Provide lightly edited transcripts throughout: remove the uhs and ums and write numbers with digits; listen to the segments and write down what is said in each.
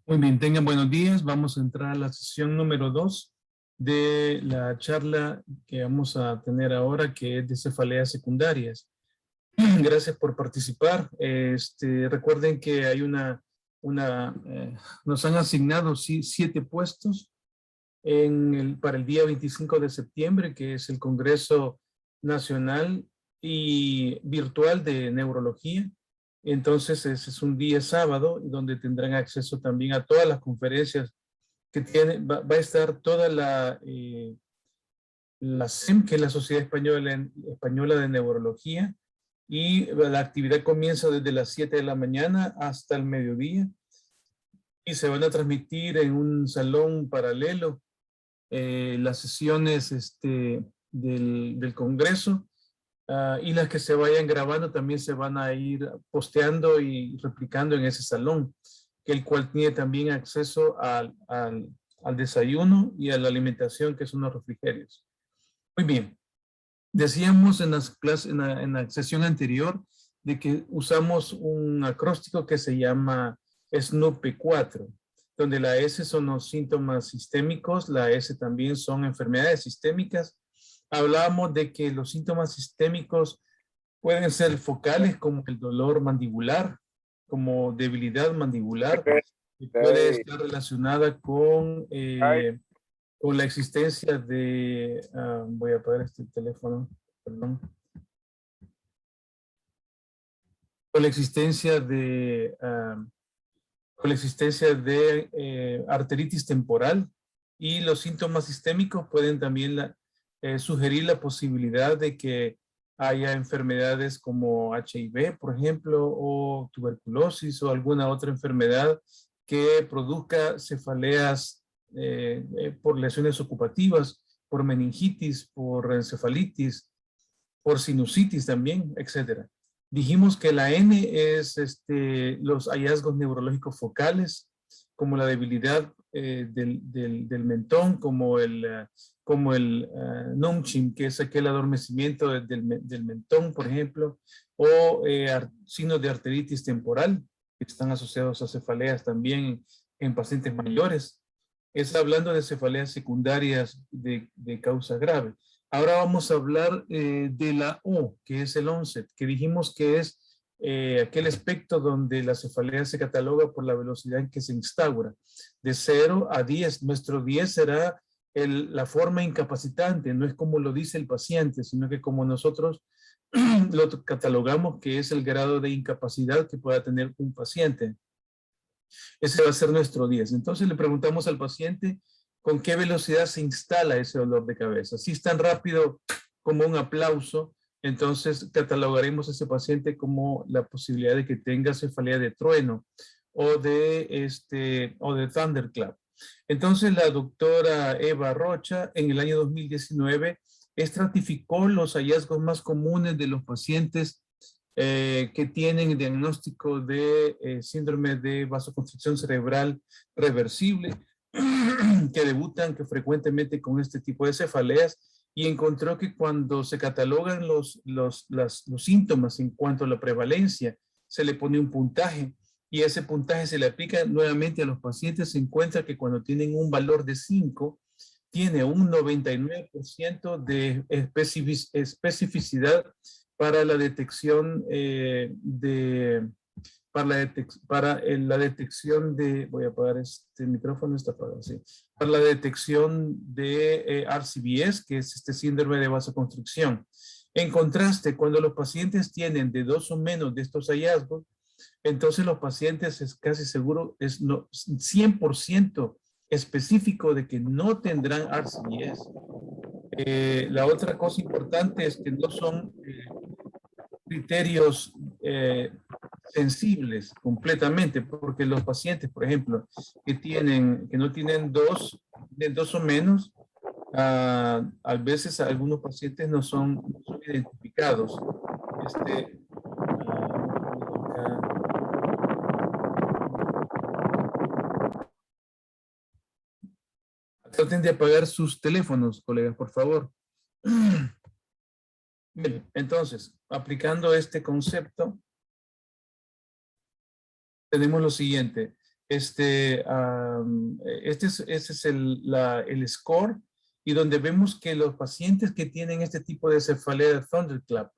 Muy bien, tengan buenos días. Vamos a entrar a la sesión número 2 de la charla que vamos a tener ahora, que es de cefaleas secundarias. Gracias por participar. Recuerden que hay nos han asignado 7 puestos para el día 25 de septiembre, que es el Congreso Nacional y Virtual de Neurología. Entonces, ese es un día sábado, donde tendrán acceso también a todas las conferencias que tiene. Va a estar toda la SEM, que es la Sociedad Española de Neurología, y la actividad comienza desde las 7 de la mañana hasta el mediodía, y se van a transmitir en un salón paralelo las sesiones del Congreso. Y las que se vayan grabando también se van a ir posteando y replicando en ese salón, que el cual tiene también acceso al desayuno y a la alimentación, que son los refrigerios. Muy bien. Decíamos en en la sesión anterior de que usamos un acróstico que se llama SNOOP4, donde la S son los síntomas sistémicos, la S también son enfermedades sistémicas. Hablábamos de que los síntomas sistémicos pueden ser focales, como el dolor mandibular, como debilidad mandibular, y puede estar relacionada con la existencia de, voy a apagar este teléfono, perdón, con la existencia de arteritis temporal, y los síntomas sistémicos pueden también sugerir la posibilidad de que haya enfermedades como HIV, por ejemplo, o tuberculosis o alguna otra enfermedad que produzca cefaleas por lesiones ocupativas, por meningitis, por encefalitis, por sinusitis también, etcétera. Dijimos que la N es los hallazgos neurológicos focales, como la debilidad del mentón, como el Nunchim, que es aquel adormecimiento del mentón, por ejemplo, o signos de arteritis temporal, que están asociados a cefaleas también en pacientes mayores. Es hablando de cefaleas secundarias de causa grave. Ahora vamos a hablar de la O, que es el onset, que dijimos que es aquel aspecto donde la cefalea se cataloga por la velocidad en que se instaura. De 0 a 10, nuestro 10 será la forma incapacitante, no es como lo dice el paciente, sino que como nosotros lo catalogamos, que es el grado de incapacidad que pueda tener un paciente. Ese va a ser nuestro 10. Entonces le preguntamos al paciente con qué velocidad se instala ese dolor de cabeza. Si es tan rápido como un aplauso, entonces catalogaremos a ese paciente como la posibilidad de que tenga cefalea de trueno o de thunderclap. Entonces la doctora Eva Rocha en el año 2019 estratificó los hallazgos más comunes de los pacientes que tienen diagnóstico de síndrome de vasoconstricción cerebral reversible, que debutan frecuentemente con este tipo de cefaleas, y encontró que cuando se catalogan los síntomas en cuanto a la prevalencia, se le pone un puntaje, y ese puntaje se le aplica nuevamente a los pacientes. Se encuentra que cuando tienen un valor de 5, tiene un 99% de especificidad para la detección la detección de, voy a apagar este micrófono, está apagado, sí, para la detección de RCBS, que es este síndrome de vasoconstricción. En contraste, cuando los pacientes tienen de 2 o menos de estos hallazgos, entonces los pacientes es casi seguro, es 100% específico de que no tendrán RCBS. La otra cosa importante es que no son criterios sensibles completamente, porque los pacientes, por ejemplo, que no tienen de dos o menos, a veces algunos pacientes no son identificados. Traten de apagar sus teléfonos, colegas, por favor. Bien, entonces, aplicando este concepto, tenemos lo siguiente. Este es el score, y donde vemos que los pacientes que tienen este tipo de cefalea de Thunderclap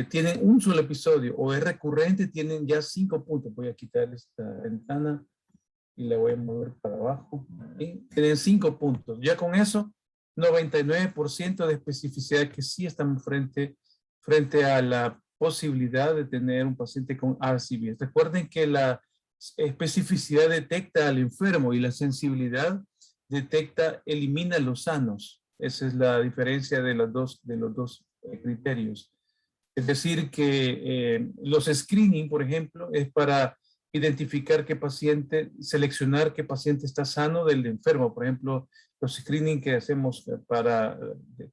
tienen un solo episodio o es recurrente, tienen ya 5 puntos. Voy a quitar esta ventana y la voy a mover para abajo. ¿Sí? Tienen 5 puntos. Ya con eso, 99% de especificidad que sí estamos frente a la posibilidad de tener un paciente con RCB. Recuerden que la especificidad detecta al enfermo y la sensibilidad elimina los sanos. Esa es la diferencia de los dos criterios. Es decir, que los screening, por ejemplo, es para identificar qué paciente, seleccionar qué paciente está sano del enfermo. Por ejemplo, los screening que hacemos para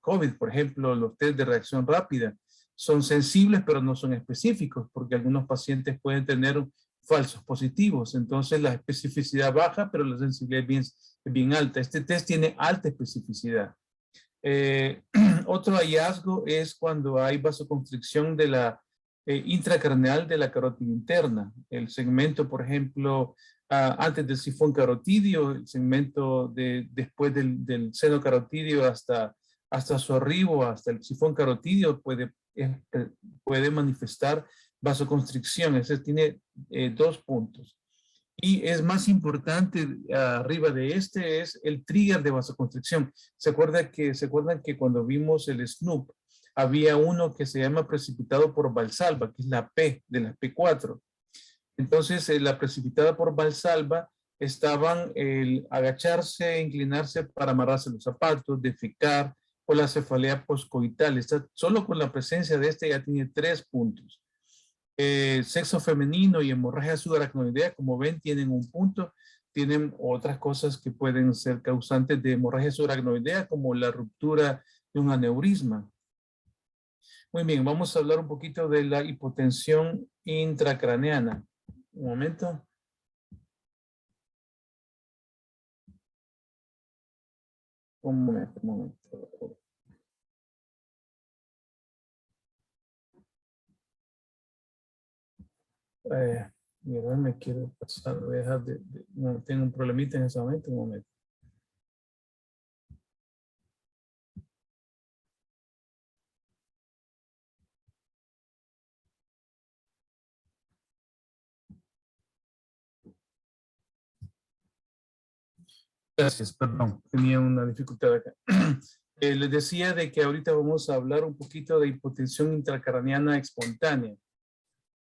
COVID, por ejemplo, los test de reacción rápida, son sensibles pero no son específicos, porque algunos pacientes pueden tener falsos positivos. Entonces la especificidad baja, pero la sensibilidad es bien alta. Este test tiene alta especificidad. Otro hallazgo es cuando hay vasoconstricción de la intracraneal de la carótida interna. El segmento, por ejemplo, antes del sifón carotidio, el segmento después del seno carotidio hasta su arribo, hasta el sifón carotidio, puede manifestar vasoconstricción. Ese tiene 2 puntos. Y es más importante, arriba de este, es el trigger de vasoconstricción. ¿Se acuerdan que cuando vimos el SNOOP, había uno que se llama precipitado por Valsalva, que es la P, de la P4? Entonces, la precipitada por Valsalva estaban el agacharse, inclinarse para amarrarse los zapatos, defecar, o la cefalea poscoital. Solo con la presencia de este ya tiene 3 puntos. Sexo femenino y hemorragia subaracnoidea, como ven, tienen un punto. Tienen otras cosas que pueden ser causantes de hemorragia subaracnoidea, como la ruptura de un aneurisma. Muy bien, vamos a hablar un poquito de la hipotensión intracraneana. Un momento. Un momento. Mira, me quiero pasar, voy a dejar no, tengo un problemita en ese momento, un momento. Gracias, perdón, tenía una dificultad acá. Les decía de que ahorita vamos a hablar un poquito de hipotensión intracraneana espontánea.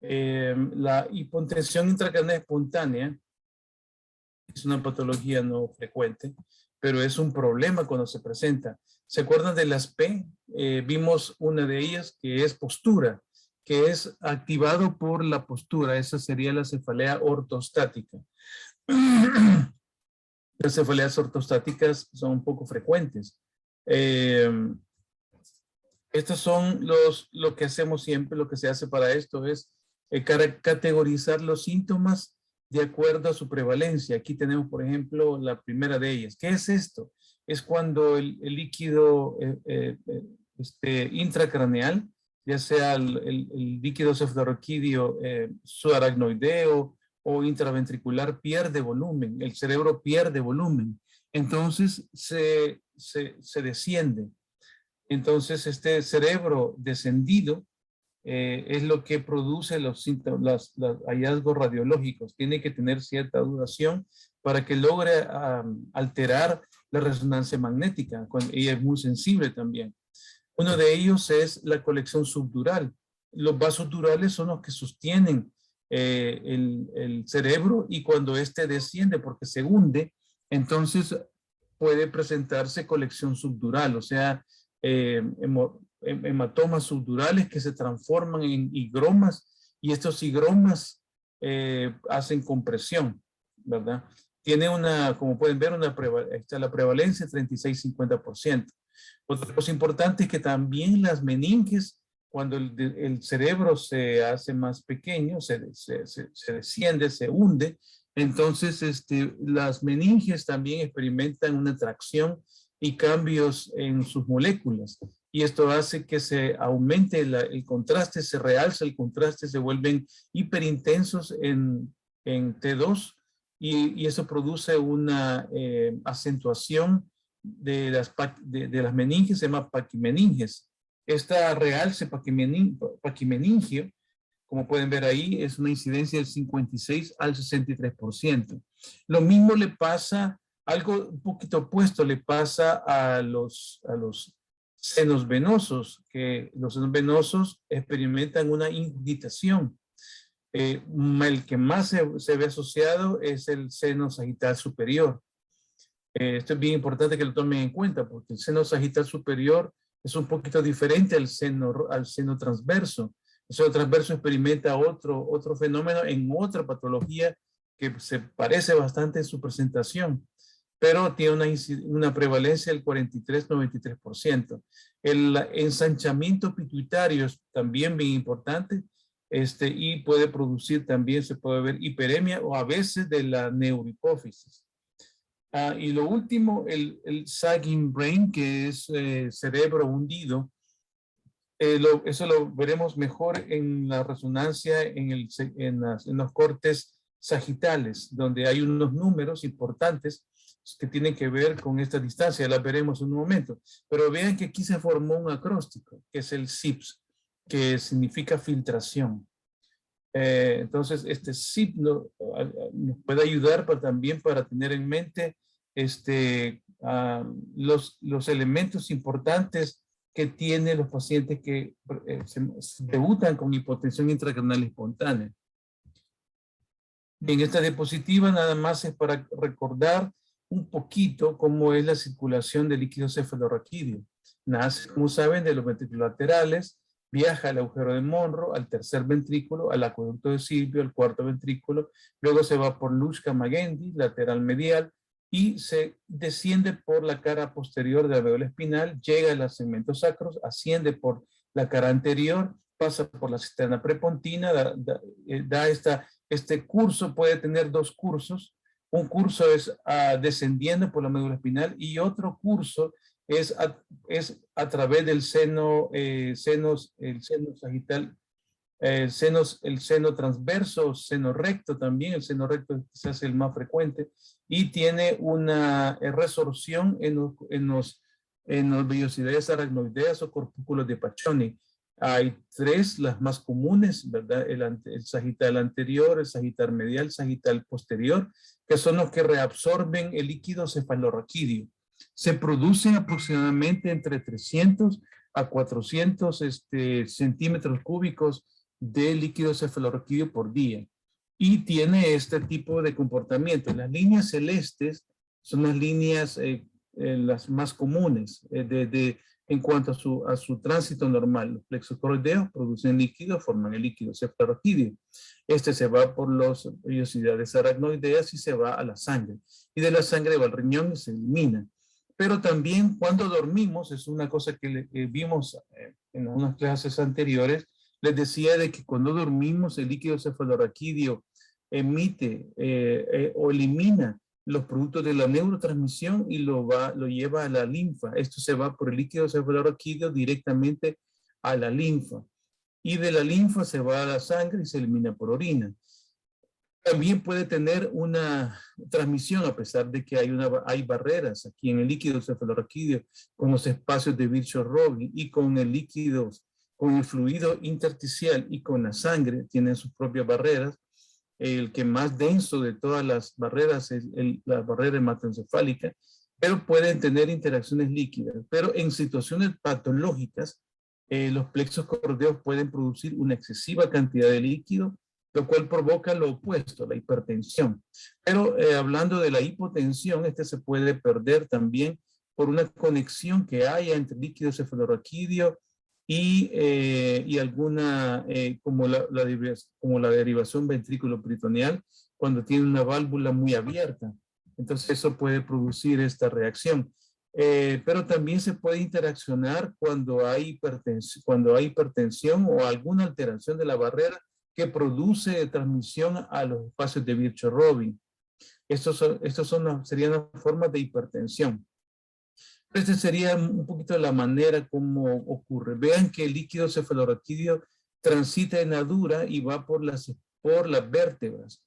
La hipotensión intracraneana espontánea es una patología no frecuente, pero es un problema cuando se presenta. ¿Se acuerdan de las P? Vimos una de ellas que es postura, que es activado por la postura. Esa sería la cefalea ortostática. Las cefaleas ortostáticas son un poco frecuentes. Estos son lo que hacemos siempre. Lo que se hace para esto es categorizar los síntomas de acuerdo a su prevalencia. Aquí tenemos, por ejemplo, la primera de ellas. ¿Qué es esto? Es cuando el líquido intracraneal, ya sea el líquido cefalorraquídeo subaracnoideo o intraventricular, pierde volumen. El cerebro pierde volumen. Entonces se desciende. Entonces este cerebro descendido es lo que produce los hallazgos radiológicos. Tiene que tener cierta duración para que logre alterar la resonancia magnética, y es muy sensible también. Uno de ellos es la colección subdural. Los vasos durales son los que sostienen el cerebro, y cuando éste desciende porque se hunde, entonces puede presentarse colección subdural, o sea, hematomas subdurales que se transforman en higromas, y estos higromas hacen compresión, ¿verdad? Tiene como pueden ver, está la prevalencia 36-50%. Otra cosa importante es que también las meninges, cuando el cerebro se hace más pequeño, se desciende, se hunde, entonces las meninges también experimentan una tracción y cambios en sus moléculas. Y esto hace que se aumente el contraste, se realza el contraste, se vuelven hiperintensos en T2, y eso produce una acentuación de las meninges, se llama paquimeninges. Esta realce paquimeningio, como pueden ver ahí, es una incidencia del 56 al 63%. Lo mismo le pasa, algo un poquito opuesto le pasa a los senos venosos, que los senos venosos experimentan una ingurgitación. El que más se ve asociado es el seno sagital superior. Esto es bien importante que lo tomen en cuenta porque el seno sagital superior es un poquito diferente al seno transverso. El seno transverso experimenta otro fenómeno en otra patología que se parece bastante en su presentación, pero tiene una prevalencia del 43-93%. El ensanchamiento pituitario es también bien importante y puede producir también, se puede ver hiperemia o a veces de la neurohipófisis. Y lo último, el sagging brain, que es cerebro hundido. Eso lo veremos mejor en la resonancia en los cortes sagitales, donde hay unos números importantes que tienen que ver con esta distancia. La veremos en un momento. Pero vean que aquí se formó un acróstico, que es el SIPS, que significa filtración. Entonces, este SIP nos puede ayudar también para tener en mente los elementos importantes que tienen los pacientes que se debutan con hipotensión intracranial espontánea. En esta diapositiva nada más es para recordar un poquito cómo es la circulación del líquido cefalorraquídeo. Nace, como saben, de los ventrículos laterales, viaja al agujero de Monro, al tercer ventrículo, al acueducto de Silvio, al cuarto ventrículo, luego se va por Luschka-Magendie, lateral medial, y se desciende por la cara posterior de la médula espinal, llega a los segmentos sacros, asciende por la cara anterior, pasa por la cisterna prepontina, este curso puede tener dos cursos. Un curso es descendiendo por la médula espinal y otro curso es a través del seno sagital, el seno transverso, seno recto también. El seno recto quizás es el más frecuente y tiene una resorción en los vellosidades aracnoideas o corpúsculos de Paccioni. Hay tres, las más comunes, ¿verdad? El sagital anterior, el sagital medial, el sagital posterior, que son los que reabsorben el líquido cefalorraquídeo. Se producen aproximadamente entre 300 a 400 centímetros cúbicos de líquido cefalorraquídeo por día. Y tiene este tipo de comportamiento. Las líneas celestes son las líneas las más comunes en cuanto a su tránsito normal. Los plexos coroideos producen líquido, forman el líquido cefalorraquídeo. Se va por las vellosidades aracnoideas y se va a la sangre. Y de la sangre va al riñón y se elimina. Pero también cuando dormimos, es una cosa que vimos en unas clases anteriores, les decía de que cuando dormimos el líquido cefalorraquídeo emite o elimina los productos de la neurotransmisión y lo lleva a la linfa. Esto se va por el líquido cefalorraquídeo directamente a la linfa. Y de la linfa se va a la sangre y se elimina por orina. También puede tener una transmisión a pesar de que hay barreras aquí en el líquido cefalorraquídeo con los espacios de Virchow-Robin y con el fluido intersticial y con la sangre, tienen sus propias barreras. El que más denso de todas las barreras es la barrera hematoencefálica, pero pueden tener interacciones líquidas. Pero en situaciones patológicas, los plexos coroideos pueden producir una excesiva cantidad de líquido, lo cual provoca lo opuesto, la hipertensión. Pero hablando de la hipotensión, se puede perder también por una conexión que haya entre líquido cefalorraquídeo y alguna, como la derivación ventrículo-peritoneal, cuando tiene una válvula muy abierta. Entonces eso puede producir esta reacción. Pero también se puede interaccionar cuando hay hipertensión o alguna alteración de la barrera que produce transmisión a los espacios de Virchow-Robin. Serían las formas de hipertensión. Esta sería un poquito la manera como ocurre. Vean que el líquido cefalorraquídeo transita en la dura y va por las vértebras.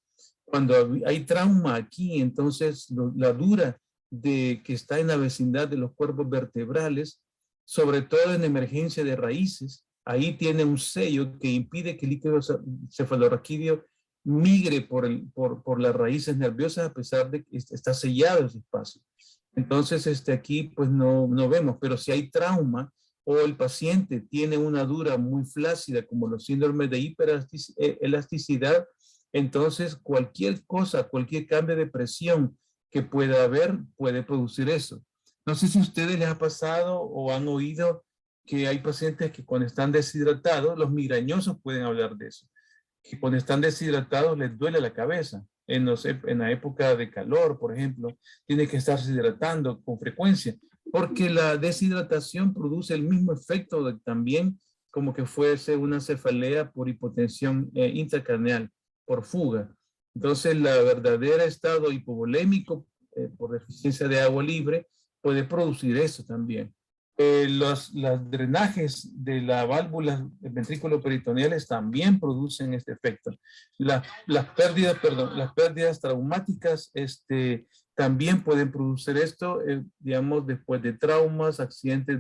Cuando hay trauma aquí, entonces la dura que está en la vecindad de los cuerpos vertebrales, sobre todo en emergencia de raíces, ahí tiene un sello que impide que el líquido cefalorraquídeo migre por las raíces nerviosas, a pesar de que está sellado ese espacio. Entonces, aquí pues no vemos, pero si hay trauma o el paciente tiene una dura muy flácida, como los síndromes de hiperelasticidad, entonces cualquier cosa, cualquier cambio de presión que pueda haber puede producir eso. No sé si a ustedes les ha pasado o han oído que hay pacientes que cuando están deshidratados, los migrañosos pueden hablar de eso, que cuando están deshidratados les duele la cabeza. En la época de calor, por ejemplo, tiene que estarse hidratando con frecuencia, porque la deshidratación produce el mismo efecto también como que fuese una cefalea por hipotensión intracraneal, por fuga. Entonces, la verdadera estado hipovolémico por deficiencia de agua libre puede producir eso también. Los drenajes de la válvula ventrículo-peritoneales también producen este efecto. Las pérdidas traumáticas también pueden producir esto, digamos, después de traumas, accidentes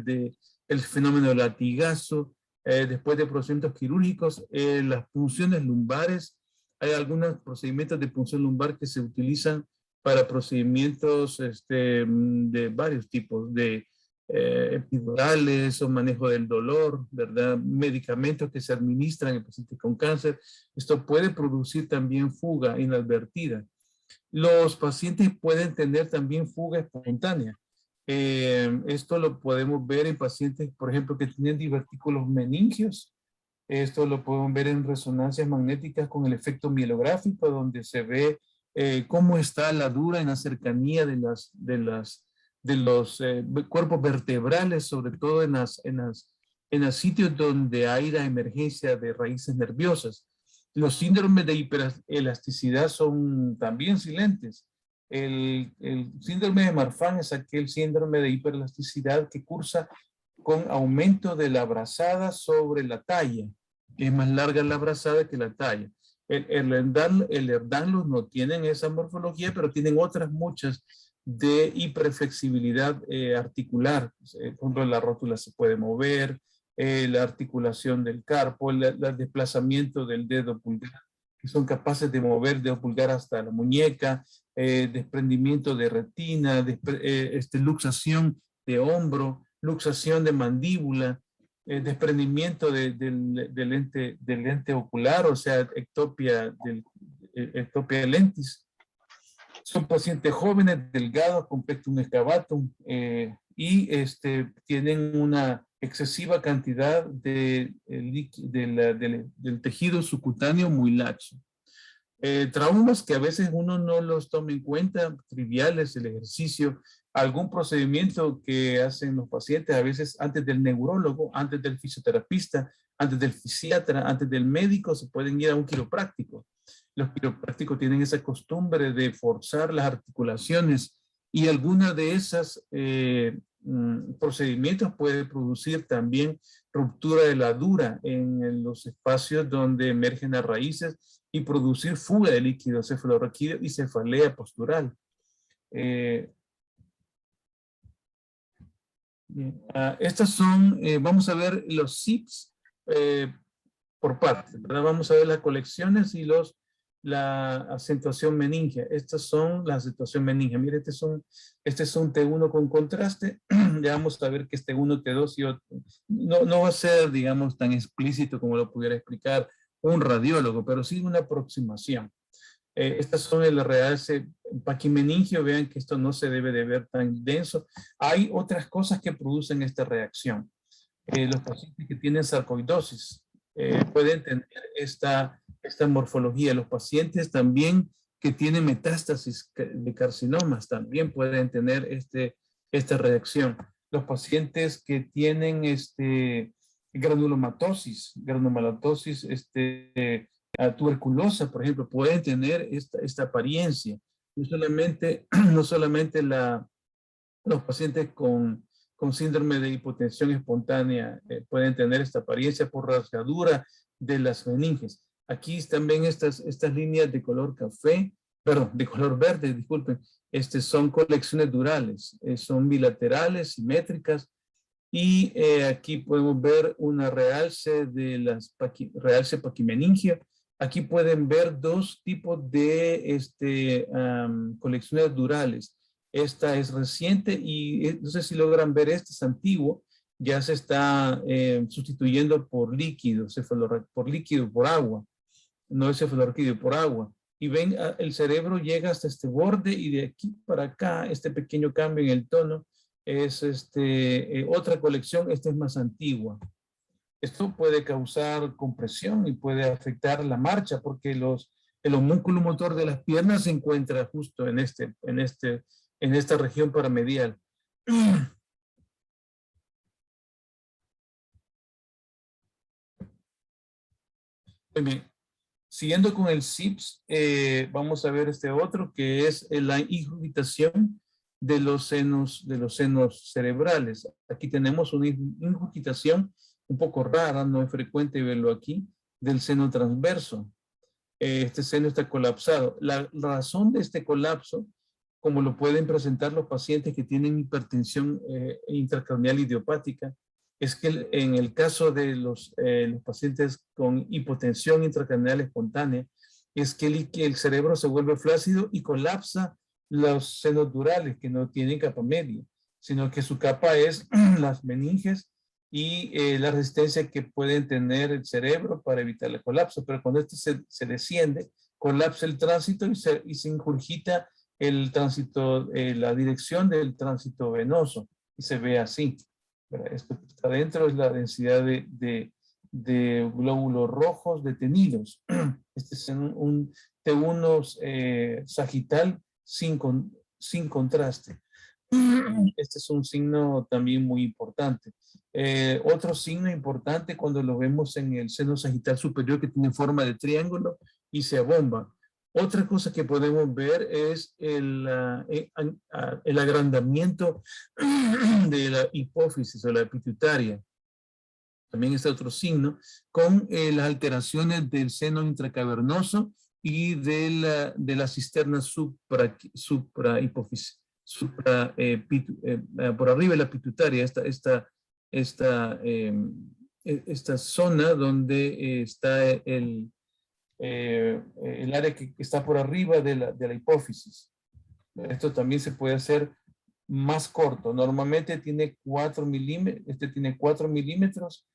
el fenómeno del latigazo, después de procedimientos quirúrgicos, las punciones lumbares. Hay algunos procedimientos de punción lumbar que se utilizan para procedimientos de varios tipos, de epidurales o manejo del dolor, ¿verdad? Medicamentos que se administran en pacientes con cáncer. Esto puede producir también fuga inadvertida. Los pacientes pueden tener también fuga espontánea. Esto lo podemos ver en pacientes, por ejemplo, que tienen divertículos meningios. Esto lo podemos ver en resonancias magnéticas con el efecto mielográfico, donde se ve cómo está la dura en la cercanía de los cuerpos vertebrales, sobre todo en los sitios donde hay la emergencia de raíces nerviosas. Los síndromes de hiperelasticidad son también silentes. El síndrome de Marfan es aquel síndrome de hiperelasticidad que cursa con aumento de la brazada sobre la talla. Es más larga la brazada que la talla. El Ehlers-Danlos no tienen esa morfología, pero tienen otras muchas de hiperflexibilidad articular. Por ejemplo, la rótula se puede mover, la articulación del carpo, el desplazamiento del dedo pulgar, que son capaces de mover el dedo pulgar hasta la muñeca, desprendimiento de retina, luxación de hombro, luxación de mandíbula, desprendimiento del lente ocular, o sea, ectopia lentis. Son pacientes jóvenes, delgados, con pectum excavatum, y tienen una excesiva cantidad del tejido subcutáneo muy laxo. Traumas que a veces uno no los toma en cuenta, triviales, el ejercicio, algún procedimiento que hacen los pacientes, a veces antes del neurólogo, antes del fisioterapista, antes del fisiatra, antes del médico, se pueden ir a un quiropráctico. Los quiroprácticos tienen esa costumbre de forzar las articulaciones y alguna de esas procedimientos puede producir también ruptura de la dura en los espacios donde emergen las raíces y producir fuga de líquido cefalorraquídeo y cefalea postural. Estas son, vamos a ver los SIPs por partes, ¿verdad? Vamos a ver las colecciones y la acentuación meningia. Estas son la acentuación meningia. Mire, este es un T1 con contraste. Ya vamos a ver que es T1, T2 y otro. No va a ser, digamos, tan explícito como lo pudiera explicar un radiólogo, pero sí una aproximación. Estas son el realce paquimeningio. Vean que esto no se debe de ver tan denso. Hay otras cosas que producen esta reacción. Los pacientes que tienen sarcoidosis pueden tener esta morfología. Los pacientes también que tienen metástasis de carcinomas también pueden tener esta reacción. Los pacientes que tienen granulomatosis, tuberculosa, por ejemplo, pueden tener esta apariencia. No solamente los pacientes con síndrome de hipotensión espontánea pueden tener esta apariencia por rasgadura de las meninges. Aquí también estas líneas de color café, perdón, de color verde, disculpen, son colecciones durales, son bilaterales, simétricas, y aquí podemos ver una realce de realce paquimeningia. Aquí pueden ver dos tipos de colecciones durales. Esta es reciente y no sé si logran ver, este es antiguo, ya se está sustituyendo por líquido, por agua, no es cefalorraquídeo, por agua. Y ven, el cerebro llega hasta este borde y de aquí para acá, este pequeño cambio en el tono es otra colección, esta es más antigua. Esto puede causar compresión y puede afectar la marcha porque el homúnculo motor de las piernas se encuentra justo en esta región paramedial. Muy bien. Siguiendo con el CIPS, vamos a ver este otro que es la ingurgitación de los senos cerebrales. Aquí tenemos una ingurgitación un poco rara, no es frecuente verlo aquí, del seno transverso. Este seno está colapsado. La razón de este colapso, como lo pueden presentar los pacientes que tienen hipertensión intracraneal idiopática, es que en el caso de los pacientes con hipotensión intracraneal espontánea, es que el cerebro se vuelve flácido y colapsa los senos durales que no tienen capa media, sino que su capa es las meninges y la resistencia que pueden tener el cerebro para evitar el colapso. Pero cuando se desciende, colapsa el tránsito y se ingurgita el tránsito, la dirección del tránsito venoso, y se ve así. Esto que está adentro es la densidad de glóbulos rojos detenidos. Este es un T1 sagital sin contraste. Este es un signo también muy importante. Otro signo importante cuando lo vemos en el seno sagital superior, que tiene forma de triángulo y se abomba. Otra cosa que podemos ver es el agrandamiento de la hipófisis o la pituitaria. También está otro signo con las alteraciones del seno intracavernoso y de la cisterna suprahipófisis. Por arriba de la pituitaria, esta zona donde está el área que está por arriba de la hipófisis. Esto también se puede hacer más corto. Normalmente tiene 4 milímetros, este tiene 4 milímetros.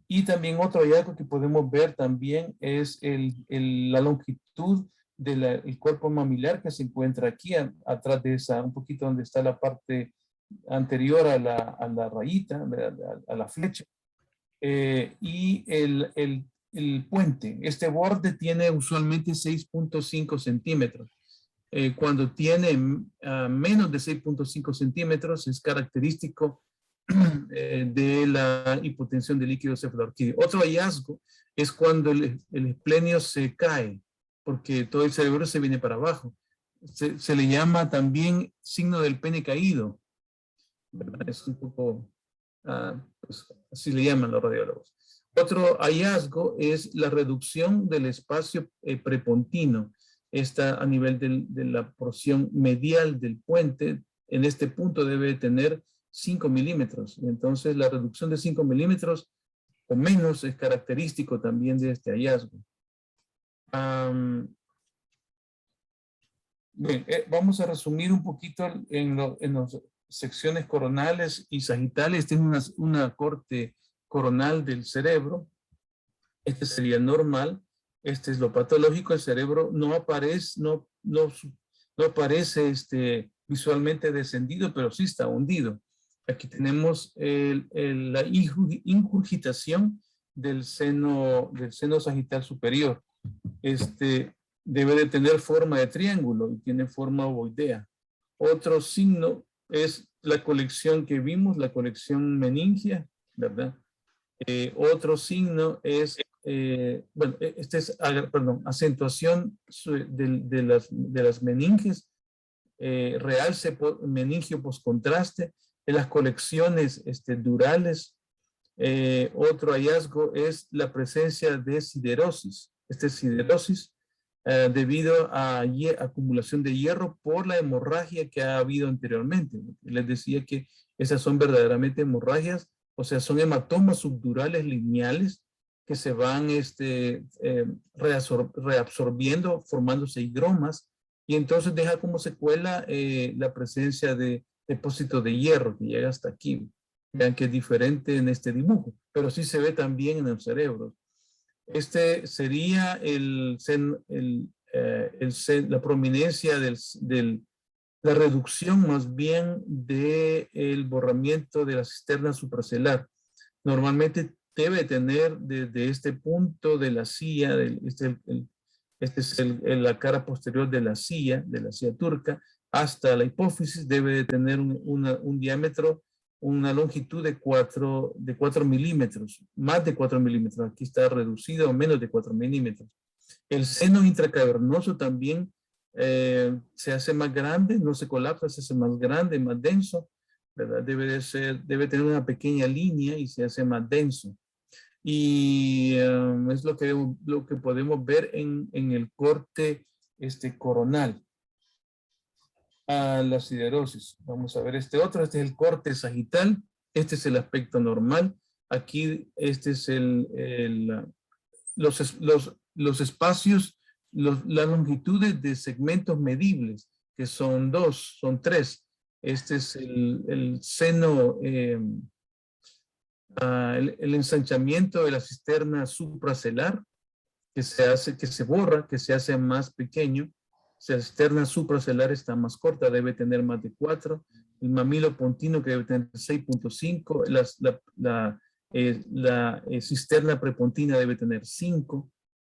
Y también otro hallazgo que podemos ver también es la longitud del cuerpo mamilar que se encuentra aquí atrás de un poquito donde está la parte anterior a la rayita, a la flecha. Y el puente, este borde tiene usualmente 6.5 centímetros. Cuando tiene menos de 6.5 centímetros es característico de la hipotensión de líquido cefalorraquídeo. Otro hallazgo es cuando el esplenio se cae, porque todo el cerebro se viene para abajo. Se le llama también signo del pene caído, ¿verdad? Es un poco, pues, así le llaman los radiólogos. Otro hallazgo es la reducción del espacio prepontino. Está a nivel de la porción medial del puente. En este punto debe tener 5 milímetros. Entonces, la reducción de 5 milímetros o menos es característico también de este hallazgo. Bien, vamos a resumir un poquito en las secciones coronales y sagitales. Esta es una corte coronal del cerebro. Este sería normal. Este es lo patológico. El cerebro no aparece visualmente descendido, pero sí está hundido. Aquí tenemos la ingurgitación del seno sagital superior. Debe de tener forma de triángulo y tiene forma ovoidea. Otro signo es la colección que vimos, la colección meningia, ¿verdad? Otro signo es, acentuación de las meninges, realce meningio postcontraste, en las colecciones durales. Otro hallazgo es la presencia de siderosis. siderosis, debido a acumulación de hierro por la hemorragia que ha habido anteriormente. Les decía que esas son verdaderamente hemorragias, o sea, son hematomas subdurales lineales que se van reabsorbiendo, formándose higromas, y entonces deja como secuela la presencia de depósito de hierro que llega hasta aquí. Vean que es diferente en este dibujo, pero sí se ve también en el cerebro. Este sería la prominencia la reducción más bien del borramiento de la cisterna supracelular. Normalmente debe tener desde este punto de la silla, este es la cara posterior de la silla turca, hasta la hipófisis, debe de tener un diámetro, una longitud de 4 milímetros, más de 4 milímetros. Aquí está reducido a menos de 4 milímetros. El seno intracavernoso también se hace más grande, no se colapsa, se hace más grande, más denso, ¿verdad? Debe tener una pequeña línea y se hace más denso. Y es lo que podemos ver en el corte coronal. La siderosis. Vamos a ver este otro. Este es el corte sagital. Este es el aspecto normal. Aquí este es los espacios, las longitudes de segmentos medibles, que son tres. Este es el seno, el ensanchamiento de la cisterna supracelular, que se borra, que se hace más pequeño. La cisterna supracelular está más corta, debe tener más de 4. El mamilo pontino, que debe tener 6.5. La cisterna prepontina debe tener 5.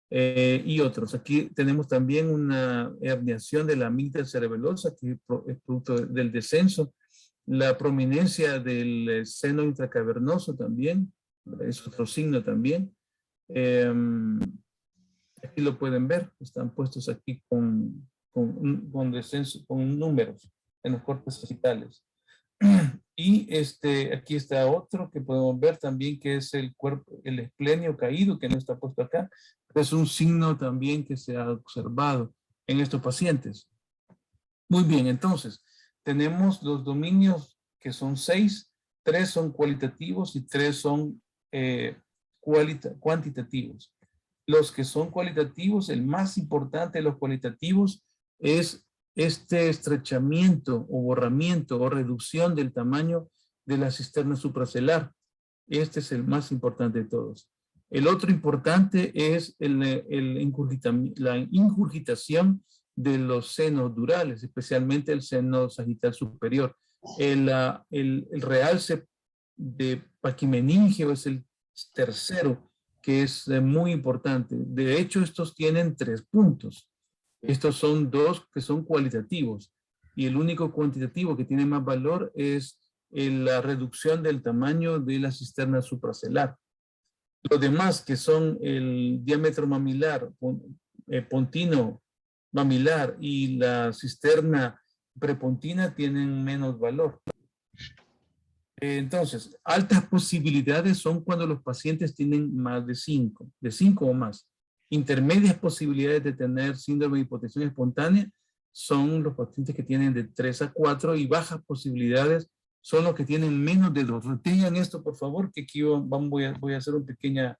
Y otros. Aquí tenemos también una herniación de la amígdala cerebelosa, que es producto del descenso. La prominencia del seno intracavernoso también, es otro signo también. Aquí lo pueden ver, están puestos aquí con descenso, con números en los cortes sagitales. Y aquí está otro que podemos ver también, que es el esplenio caído, que no está puesto acá. Es un signo también que se ha observado en estos pacientes. Muy bien, entonces, tenemos los dominios que son 6, 3 son cualitativos y 3 son cuantitativos. Los que son cualitativos, el más importante de los cualitativos es este estrechamiento o borramiento o reducción del tamaño de la cisterna supracelular. Este es el más importante de todos. El otro importante es la ingurgitación de los senos durales, especialmente el seno sagital superior. El realce de paquimeningio es el tercero, que es muy importante. De hecho, estos tienen 3 puntos. Estos son 2 que son cualitativos, y el único cuantitativo que tiene más valor es la reducción del tamaño de la cisterna supracelular. Los demás, que son el diámetro mamilar, pontino mamilar y la cisterna prepontina, tienen menos valor. Entonces, altas posibilidades son cuando los pacientes tienen más de 5 o más. Intermedias posibilidades de tener síndrome de hipotensión espontánea son los pacientes que tienen de 3 a 4, y bajas posibilidades son los que tienen menos de 2. Retengan esto, por favor, que aquí voy a hacer un pequeño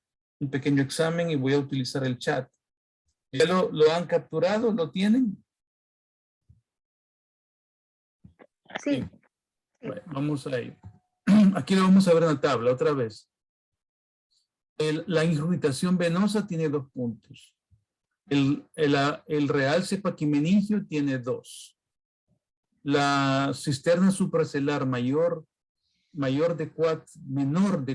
examen y voy a utilizar el chat. ¿Ya lo han capturado? ¿Lo tienen? Sí. Bueno, vamos a ir. Aquí lo vamos a ver en la tabla otra vez. La ingurgitación venosa tiene 2 puntos. El realce paquimeningio tiene 2. La cisterna supracelular menor de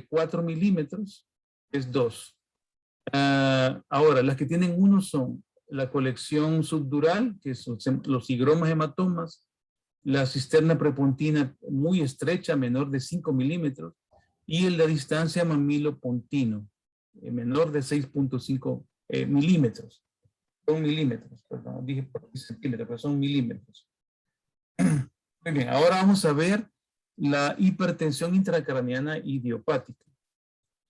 4 milímetros es 2. Ahora, las que tienen 1 son la colección subdural, que son los higromas hematomas, la cisterna prepontina muy estrecha, menor de 5 milímetros, y la distancia mamilo-pontino, menor de 6.5 milímetros. Son milímetros, perdón, dije por centímetros, pero son milímetros. Muy bien, ahora vamos a ver la hipertensión intracraniana idiopática.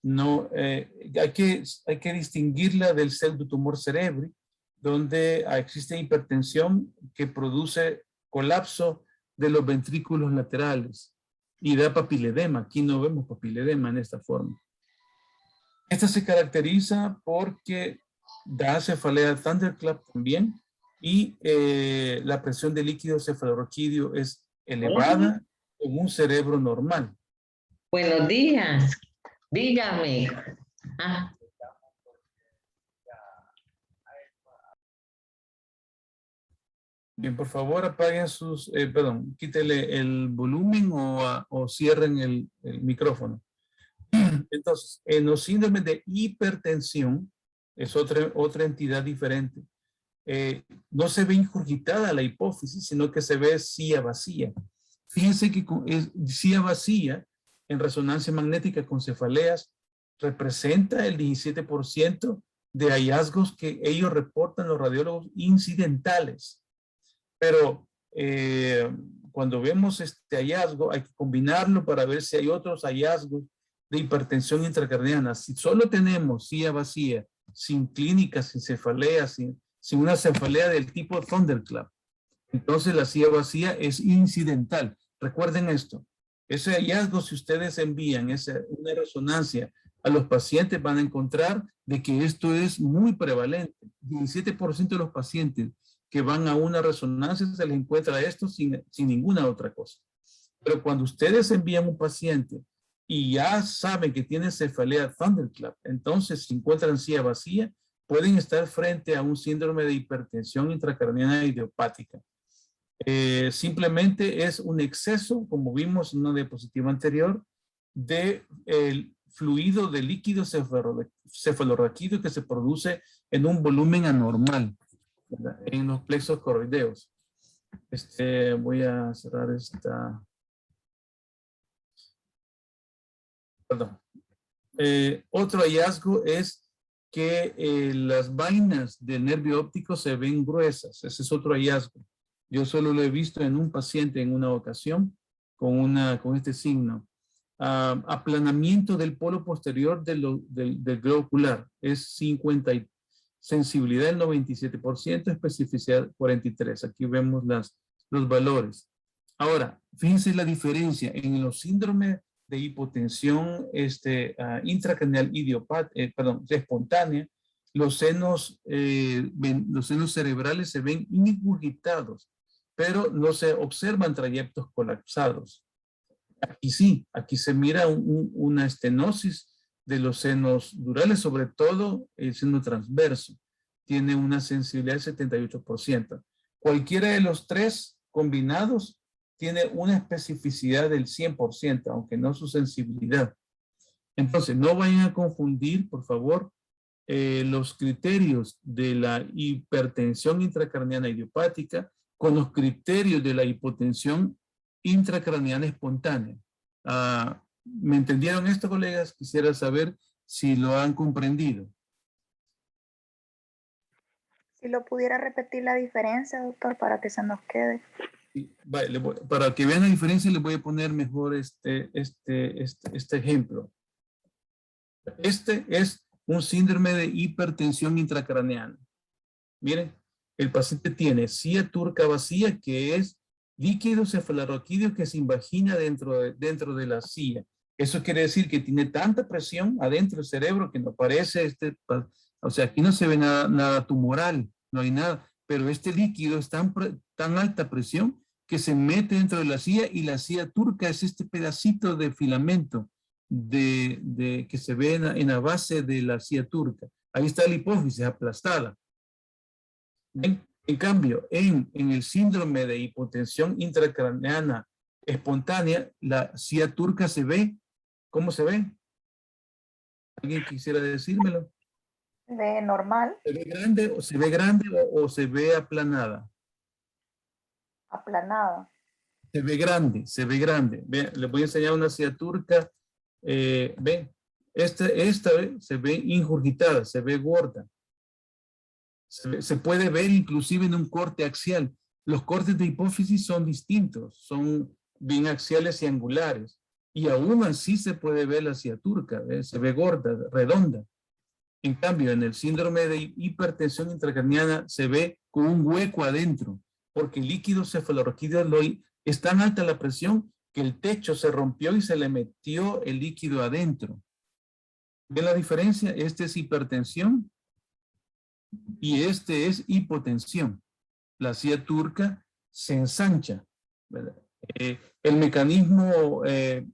No, hay que distinguirla del pseudotumor cerebri, donde existe hipertensión que produce colapso de los ventrículos laterales y da papiledema. Aquí no vemos papiledema en esta forma. Esta se caracteriza porque da cefalea thunderclap también y la presión de líquido cefalorraquídeo es elevada en un cerebro normal. Buenos días. Dígame. Ah, Bien, por favor apaguen sus, perdón, quítele el volumen o cierren el micrófono. Entonces, en los síndromes de hipertensión, es otra entidad diferente. No se ve ingurgitada la hipófisis, sino que se ve silla vacía. Fíjense que silla vacía en resonancia magnética con cefaleas representa el 17% de hallazgos que ellos reportan los radiólogos incidentales. Pero cuando vemos este hallazgo hay que combinarlo para ver si hay otros hallazgos de hipertensión intracraniana. Si solo tenemos silla vacía, sin clínica, sin cefalea, sin una cefalea del tipo thunderclap, entonces la silla vacía es incidental. Recuerden esto. Ese hallazgo, si ustedes envían una resonancia a los pacientes, van a encontrar de que esto es muy prevalente. 17% de los pacientes que van a una resonancia se les encuentra esto sin ninguna otra cosa. Pero cuando ustedes envían un paciente y ya saben que tiene cefalea thunderclap, entonces si encuentran silla vacía, pueden estar frente a un síndrome de hipertensión intracraniana idiopática. Simplemente es un exceso, como vimos en una diapositiva anterior, de el fluido de líquido cefalorraquídeo que se produce en un volumen anormal, ¿verdad?, en los plexos coroideos. Voy a cerrar esta. Perdón. Otro hallazgo es que las vainas del nervio óptico se ven gruesas. Ese es otro hallazgo. Yo solo lo he visto en un paciente en una ocasión con este signo. Aplanamiento del polo posterior del globo ocular es 50, sensibilidad del 97%, especificidad 43%. Aquí vemos los valores. Ahora, fíjense la diferencia en los síndromes de hipotensión intracraneal espontánea. Los senos cerebrales se ven ingurgitados, pero no se observan trayectos colapsados. Aquí sí, aquí se mira una estenosis de los senos durales, sobre todo el seno transverso. Tiene una sensibilidad del 78%. Cualquiera de los tres combinados tiene una especificidad del 100%, aunque no su sensibilidad. Entonces, no vayan a confundir, por favor, los criterios de la hipertensión intracraniana idiopática con los criterios de la hipotensión intracraniana espontánea. ¿Me entendieron esto, colegas? Quisiera saber si lo han comprendido. Si lo pudiera repetir la diferencia, doctor, para que se nos quede. Vale, para que vean la diferencia, les voy a poner mejor este ejemplo. Este es un síndrome de hipertensión intracraneana. Miren, el paciente tiene silla turca vacía, que es líquido cefalorraquídeo que se invagina dentro de la silla. Eso quiere decir que tiene tanta presión adentro del cerebro que no parece o sea, aquí no se ve nada tumoral, no hay nada, pero este líquido es tan alta presión que se mete dentro de la silla, y la silla turca es este pedacito de filamento que se ve en la base de la silla turca. Ahí está la hipófisis aplastada. En cambio, en el síndrome de hipotensión intracraneana espontánea, la silla turca se ve. ¿Cómo se ve? ¿Alguien quisiera decírmelo? Se ve normal. ¿Se ve grande o se ve aplanada? Aplanada. Se ve grande, se ve grande. Vean, les voy a enseñar una silla turca. Ven, esta se ve ingurgitada, se ve gorda. Se puede ver inclusive en un corte axial. Los cortes de hipófisis son distintos, son bien axiales y angulares. y aún así se puede ver la ciaturca, se ve gorda, redonda. En cambio, en el síndrome de hipertensión intracraniana se ve con un hueco adentro, porque el líquido cefalorraquídeo es tan alta la presión que el techo se rompió y se le metió el líquido adentro. ¿Ven la diferencia? Este es hipertensión y este es hipotensión. La ciaturca se ensancha, ¿verdad? El mecanismo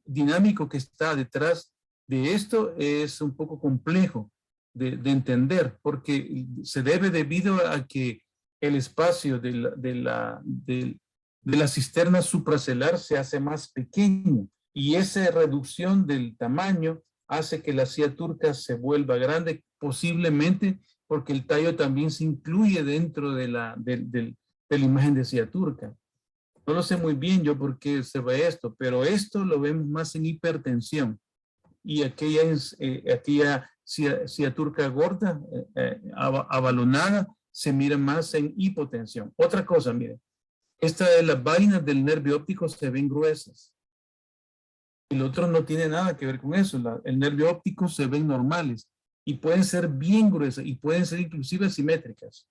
dinámico que está detrás de esto es un poco complejo de entender, porque se debe debido a que el espacio de la cisterna supracelular se hace más pequeño y esa reducción del tamaño hace que la ciaturca se vuelva grande, posiblemente porque el tallo también se incluye dentro de la imagen de ciaturca. No lo sé muy bien yo por qué se ve esto, pero esto lo vemos más en hipertensión. Y aquella ciaturca gorda, abalonada, se mira más en hipotensión. Otra cosa, miren, esta de las vainas del nervio óptico se ven gruesas. El otro no tiene nada que ver con eso. El nervio óptico se ven normales y pueden ser bien gruesas y pueden ser inclusive simétricas.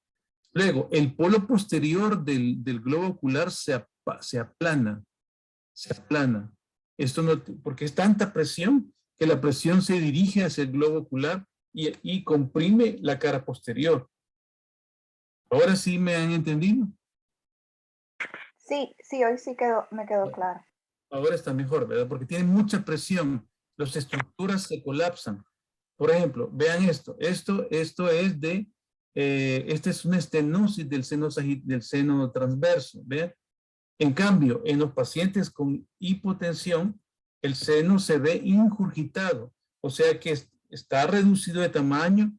Luego, el polo posterior del globo ocular se aplana. Esto no, porque es tanta presión que la presión se dirige hacia el globo ocular y comprime la cara posterior. ¿Ahora sí me han entendido? Sí, hoy sí me quedó claro. Ahora está mejor, ¿verdad? Porque tiene mucha presión. Las estructuras se colapsan. Por ejemplo, vean esto. Esto es esta es una estenosis del seno transverso, ¿vean? En cambio, en los pacientes con hipotensión, el seno se ve ingurgitado, o sea que está reducido de tamaño,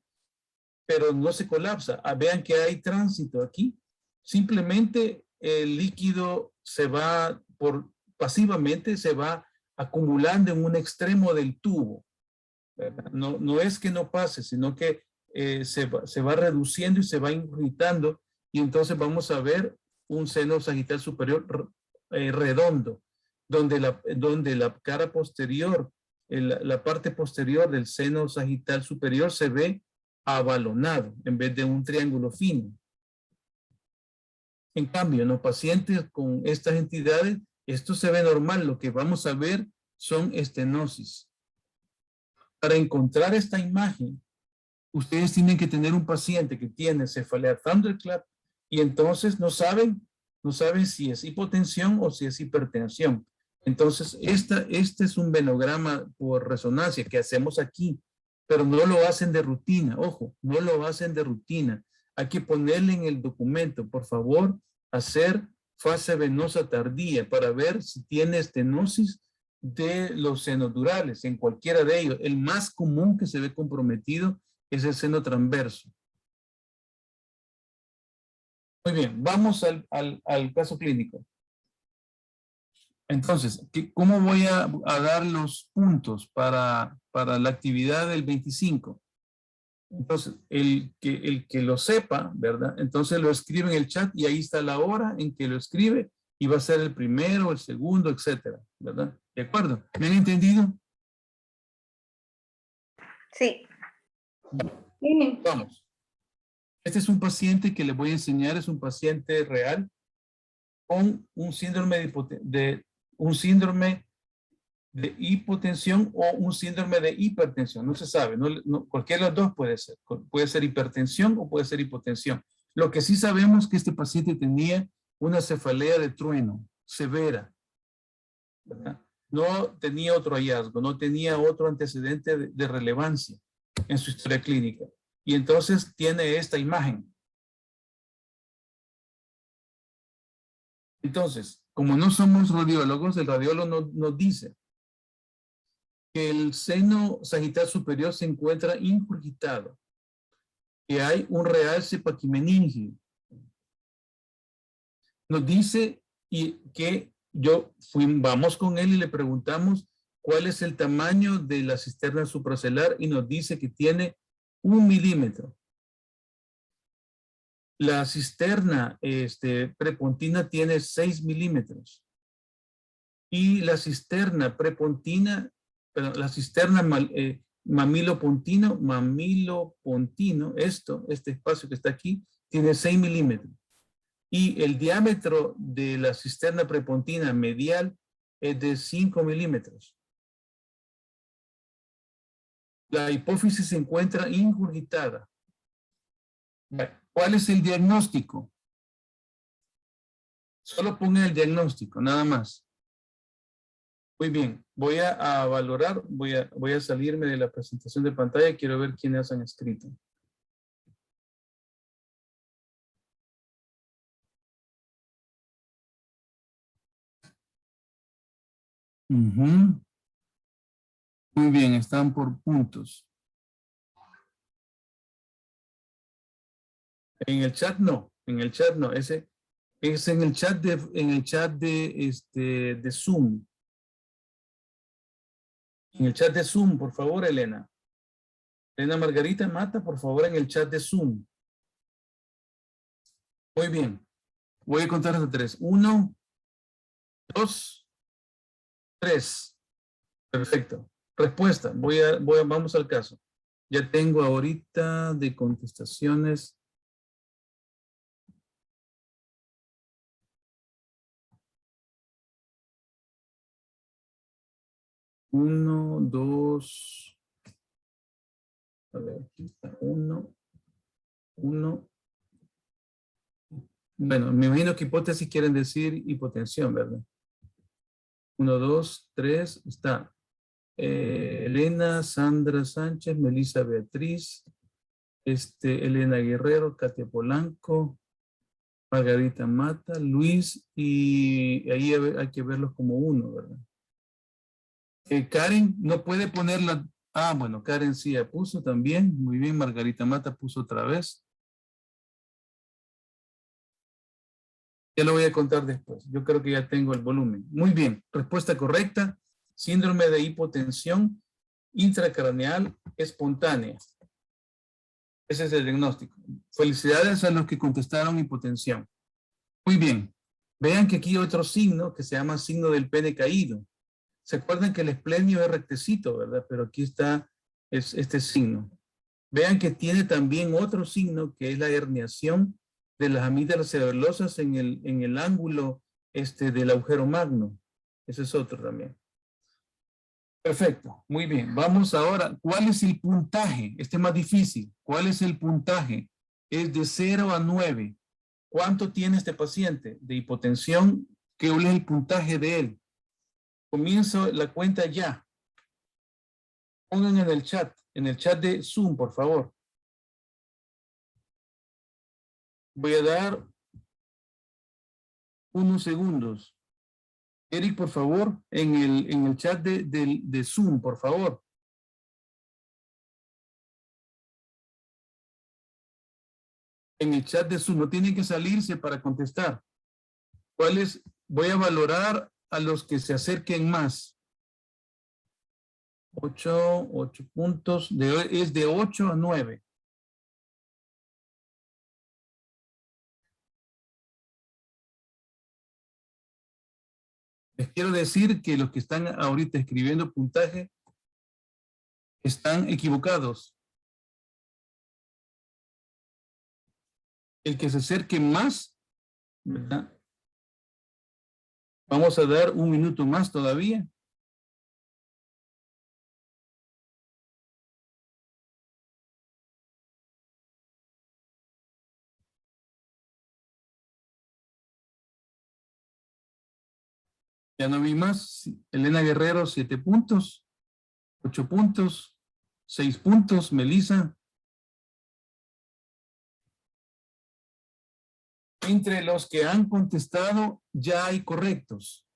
pero no se colapsa. Vean que hay tránsito aquí. Simplemente el líquido pasivamente se va acumulando en un extremo del tubo. No es que no pase, sino que se va reduciendo y se va ingurgitando, y entonces vamos a ver un seno sagital superior redondo, donde la cara posterior, la parte posterior del seno sagital superior se ve abalonado en vez de un triángulo fino. En cambio, en los pacientes con estas entidades, esto se ve normal. Lo que vamos a ver son estenosis. Para encontrar esta imagen, ustedes tienen que tener un paciente que tiene cefalea thunderclap y entonces no saben si es hipotensión o si es hipertensión. Entonces, este es un venograma por resonancia que hacemos aquí, pero no lo hacen de rutina. Ojo, no lo hacen de rutina. Hay que ponerle en el documento, por favor, hacer fase venosa tardía para ver si tiene estenosis de los senos durales, en cualquiera de ellos. El más común que se ve comprometido es el seno transverso. Muy bien, vamos al caso clínico. Entonces, ¿cómo voy a dar los puntos para la actividad del 25? Entonces, el que lo sepa, ¿verdad? Entonces lo escribe en el chat y ahí está la hora en que lo escribe y va a ser el primero, el segundo, etcétera, ¿verdad? ¿De acuerdo? ¿Me han entendido? Sí. Vamos. Este es un paciente que les voy a enseñar, es un paciente real con un síndrome de hipotensión o un síndrome de hipertensión. No se sabe, cualquiera de los dos puede ser. Puede ser hipertensión o puede ser hipotensión. Lo que sí sabemos es que este paciente tenía una cefalea de trueno severa, ¿verdad? No tenía otro hallazgo, no tenía otro antecedente de relevancia en su historia clínica. Y entonces tiene esta imagen. Entonces, como no somos radiólogos, el radiólogo nos dice que el seno sagital superior se encuentra ingurgitado, que hay un realce paquimeningio. Nos dice que vamos con él y le preguntamos cuál es el tamaño de la cisterna supracelular y nos dice que tiene 1 milímetro. La cisterna prepontina tiene 6 milímetros. Y la cisterna prepontina, perdón, la cisterna mamilopontino, este espacio que está aquí, tiene 6 milímetros. Y el diámetro de la cisterna prepontina medial es de 5 milímetros. La hipófisis se encuentra ingurgitada. ¿Cuál es el diagnóstico? Solo pongan el diagnóstico, nada más. Muy bien, voy a valorar, voy a salirme de la presentación de pantalla, quiero ver quiénes han escrito. Ujú. Muy bien, están por puntos. En el chat no, ese es en el chat de Zoom. En el chat de Zoom, por favor, Elena. Elena Margarita Mata, por favor, en el chat de Zoom. Muy bien. Voy a contar hasta 3. 1, 2, 3. Perfecto. Respuesta. Vamos al caso. Ya tengo ahorita de contestaciones. 1, 2. A ver, aquí está 1. 1. Bueno, me imagino que hipótesis quieren decir hipotensión, ¿verdad? 1, 2, 3. Está Elena, Sandra Sánchez, Melissa Beatriz, Elena Guerrero, Katia Polanco, Margarita Mata, Luis, y ahí hay que verlos como uno, ¿verdad? Karen no puede ponerla. Ah, bueno, Karen sí ya puso también. Muy bien, Margarita Mata puso otra vez. Ya lo voy a contar después. Yo creo que ya tengo el volumen. Muy bien, respuesta correcta. Síndrome de hipotensión intracraneal espontánea. Ese es el diagnóstico. Felicidades a los que contestaron hipotensión. Muy bien. Vean que aquí hay otro signo que se llama signo del pene caído. ¿Se acuerdan que el esplenio es rectecito, verdad? Pero aquí está este signo. Vean que tiene también otro signo que es la herniación de las amígdalas cerebelosas en el ángulo del agujero magno. Ese es otro también. Perfecto, muy bien. Vamos ahora. ¿Cuál es el puntaje? Este es más difícil. ¿Cuál es el puntaje? Es de 0 a 9. ¿Cuánto tiene este paciente de hipotensión? ¿Qué es el puntaje de él? Comienzo la cuenta ya. Pongan en el chat de Zoom, por favor. Voy a dar unos segundos. Eric, por favor, en el chat de Zoom, por favor. En el chat de Zoom, no tienen que salirse para contestar. ¿Cuáles? Voy a valorar a los que se acerquen más. 8 puntos, es de 8 a 9. Les quiero decir que los que están ahorita escribiendo puntaje están equivocados. El que se acerque más, ¿verdad? Vamos a dar un minuto más todavía. Ya no vi más. Elena Guerrero, 7 puntos. 8 puntos. 6 puntos. Melissa. Entre los que han contestado, ya hay correctos.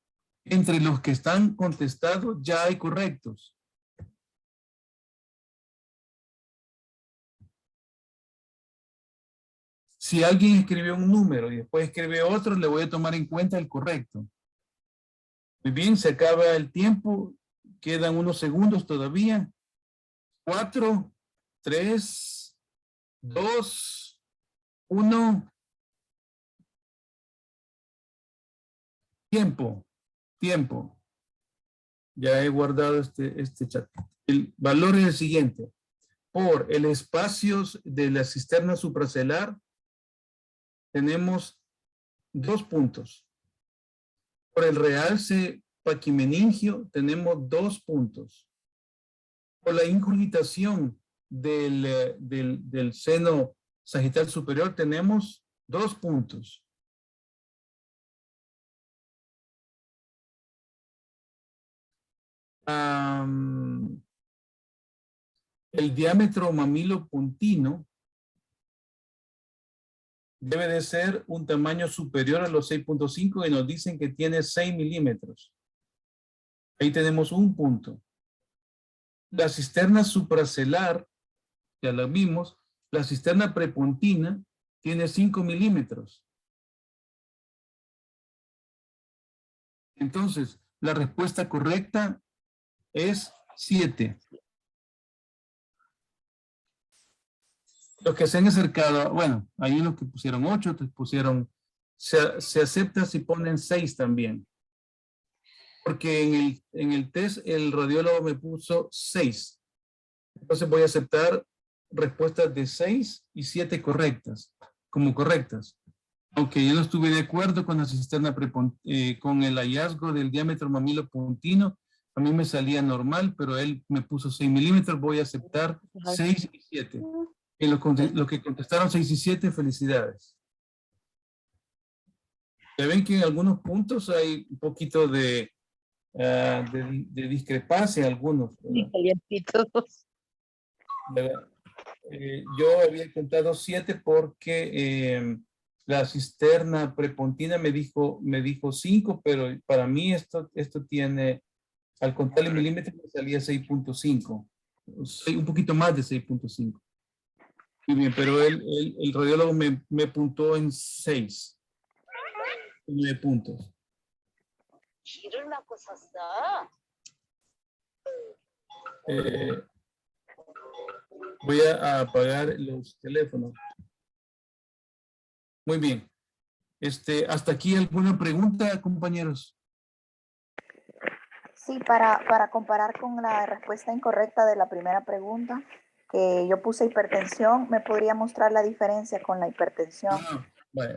Entre los que están contestados, ya hay correctos. Si alguien escribió un número y después escribe otro, le voy a tomar en cuenta el correcto. Muy bien, se acaba el tiempo. Quedan unos segundos todavía. 4, 3, 2, 1. Tiempo. Ya he guardado este chat. El valor es el siguiente. Por el espacio de la cisterna supracelular tenemos 2 puntos. Por el realce paquimeningio tenemos 2 puntos. Por la ingurgitación del seno sagital superior tenemos 2 puntos. El diámetro mamilopuntino debe de ser un tamaño superior a los 6.5 y nos dicen que tiene 6 milímetros. Ahí tenemos un punto. La cisterna supracelular, ya la vimos, la cisterna prepontina tiene 5 milímetros. Entonces, la respuesta correcta es 7. Los que se han acercado, bueno, hay unos que pusieron 8, otros pusieron, se acepta si ponen 6 también. Porque en el test el radiólogo me puso 6. Entonces voy a aceptar respuestas de 6 y 7 correctas, como correctas. Aunque yo no estuve de acuerdo con la cisterna con el hallazgo del diámetro mamilopuntino, a mí me salía normal, pero él me puso 6 milímetros, voy a aceptar 6 y 7. Y los que contestaron 6 y 7, felicidades. Ya ven que en algunos puntos hay un poquito de discrepancia en algunos. ¿Verdad? Yo había contado 7 porque la cisterna prepontina me dijo 5, pero para mí esto tiene, al contarle milímetros me salía 6.5, un poquito más de 6.5. Muy bien, pero el radiólogo me puntó en 6. 9 puntos. Voy a apagar los teléfonos. Muy bien. ¿Hasta aquí alguna pregunta, compañeros? Sí, para comparar con la respuesta incorrecta de la primera pregunta, que yo puse hipertensión, ¿me podría mostrar la diferencia con la hipertensión? Vale.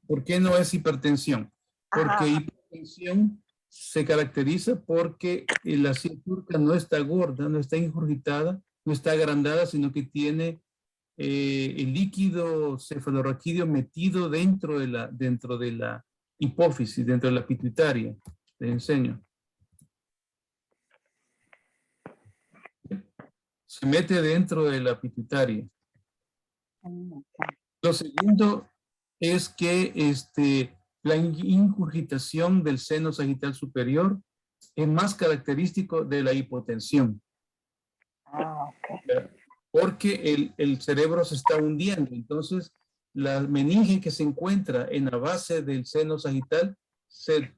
¿Por qué no es hipertensión? Porque hipertensión se caracteriza porque la sien turca no está gorda, no está ingurgitada, no está agrandada, sino que tiene el líquido cefalorraquídeo metido dentro de la hipófisis, dentro de la pituitaria. Les enseño. Se mete dentro de la pituitaria. Lo segundo es que la ingurgitación del seno sagital superior es más característico de la hipotensión. Porque el cerebro se está hundiendo. Entonces, la meninge que se encuentra en la base del seno sagital se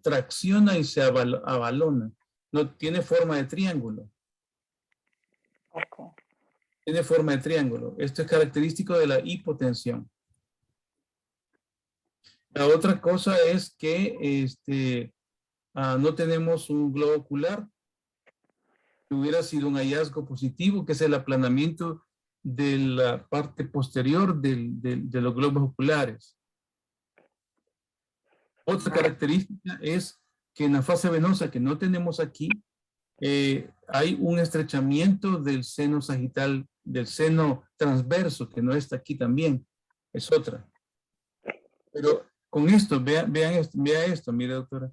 tracciona y se abalona. No tiene forma de triángulo. Tiene forma de triángulo. Esto es característico de la hipotensión. La otra cosa es que no tenemos un globo ocular. Hubiera sido un hallazgo positivo, que es el aplanamiento de la parte posterior de los globos oculares. Otra característica es que en la fase venosa que no tenemos aquí, hay un estrechamiento del seno sagital, del seno transverso, que no está aquí también. Es otra. Pero con esto, vea esto, mire, doctora.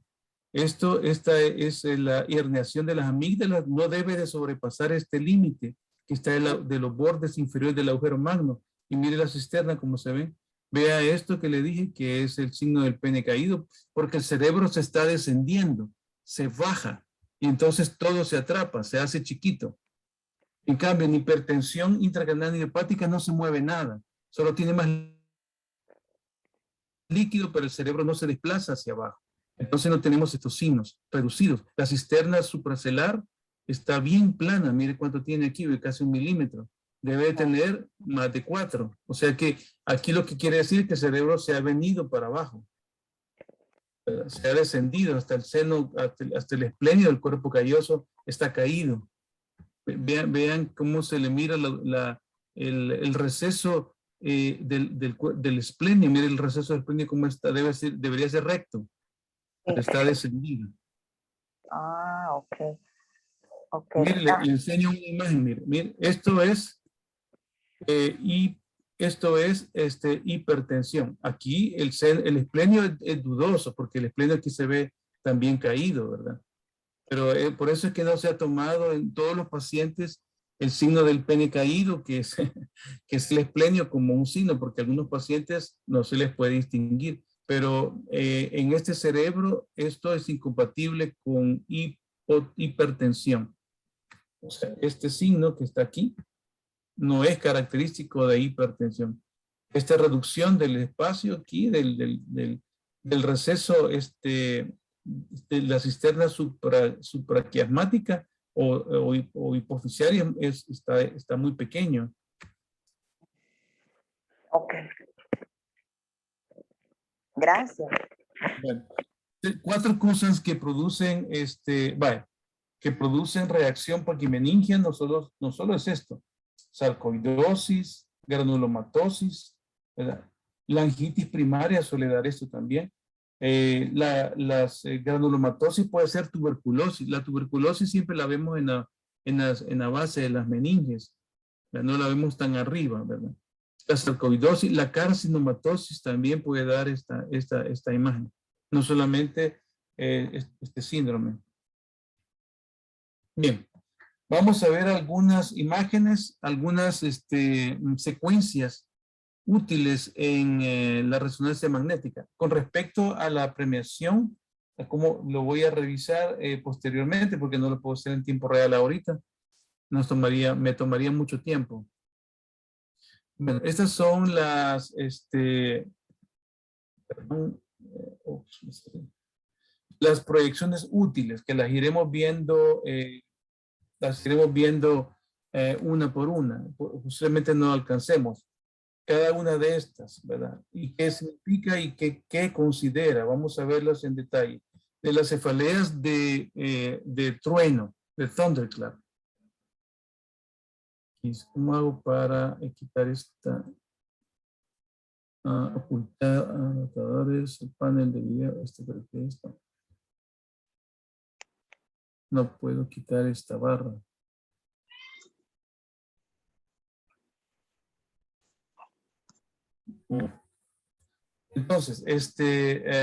Esta es la herniación de las amígdalas, no debe de sobrepasar este límite que está de los bordes inferiores del agujero magno. Y mire la cisterna como se ve. Vea esto que le dije, que es el signo del pene caído, porque el cerebro se está descendiendo, se baja, y entonces todo se atrapa, se hace chiquito. En cambio, en hipertensión intracraniana idiopática no se mueve nada, solo tiene más líquido, pero el cerebro no se desplaza hacia abajo. Entonces no tenemos estos signos reducidos. La cisterna supracelular está bien plana. Mire cuánto tiene aquí, casi 1 milímetro. Debe tener más de 4. O sea que aquí lo que quiere decir es que el cerebro se ha venido para abajo. Se ha descendido hasta el seno, hasta el esplenio del cuerpo calloso está caído. Vean cómo se le mira el receso del esplenio. Mire el receso del esplenio cómo está, debería ser recto, pero está descendido. Ah, ok. Ok. Mire, le enseño una imagen. Mire, esto es hipertensión. Aquí el esplenio es dudoso, porque el esplenio aquí se ve también caído, ¿verdad? Pero por eso es que no se ha tomado en todos los pacientes el signo del pene caído, que es, que es el esplenio, como un signo, porque a algunos pacientes no se les puede distinguir. Pero en este cerebro esto es incompatible con hipertensión. O sea, este signo que está aquí no es característico de hipertensión. Esta reducción del espacio aquí, del receso de la cisterna supraquiasmática o hipoficiaria está muy pequeño. Ok. Gracias. Bueno, 4 cosas que producen, que producen reacción paquimeningia, no solo es esto: sarcoidosis, granulomatosis, ¿verdad? Langitis primaria suele dar esto también. Las granulomatosis puede ser tuberculosis. La tuberculosis siempre la vemos en la base de las meninges, ¿verdad? No la vemos tan arriba, ¿verdad? La sarcoidosis, la carcinomatosis también puede dar esta imagen, no solamente este síndrome. Bien, vamos a ver algunas imágenes, algunas secuencias útiles en la resonancia magnética. Con respecto a la premiación, como lo voy a revisar posteriormente, porque no lo puedo hacer en tiempo real ahorita, me tomaría mucho tiempo. Bueno, estas son las, las proyecciones útiles, que las iremos viendo una por una. Posiblemente no alcancemos cada una de estas, ¿verdad? ¿Y qué significa y qué considera? Vamos a verlas en detalle. De las cefaleas de trueno, de thunderclap. ¿Cómo hago para quitar esta? Ocultar anotadores, el panel de video, creo que esto. No puedo quitar esta barra. Entonces,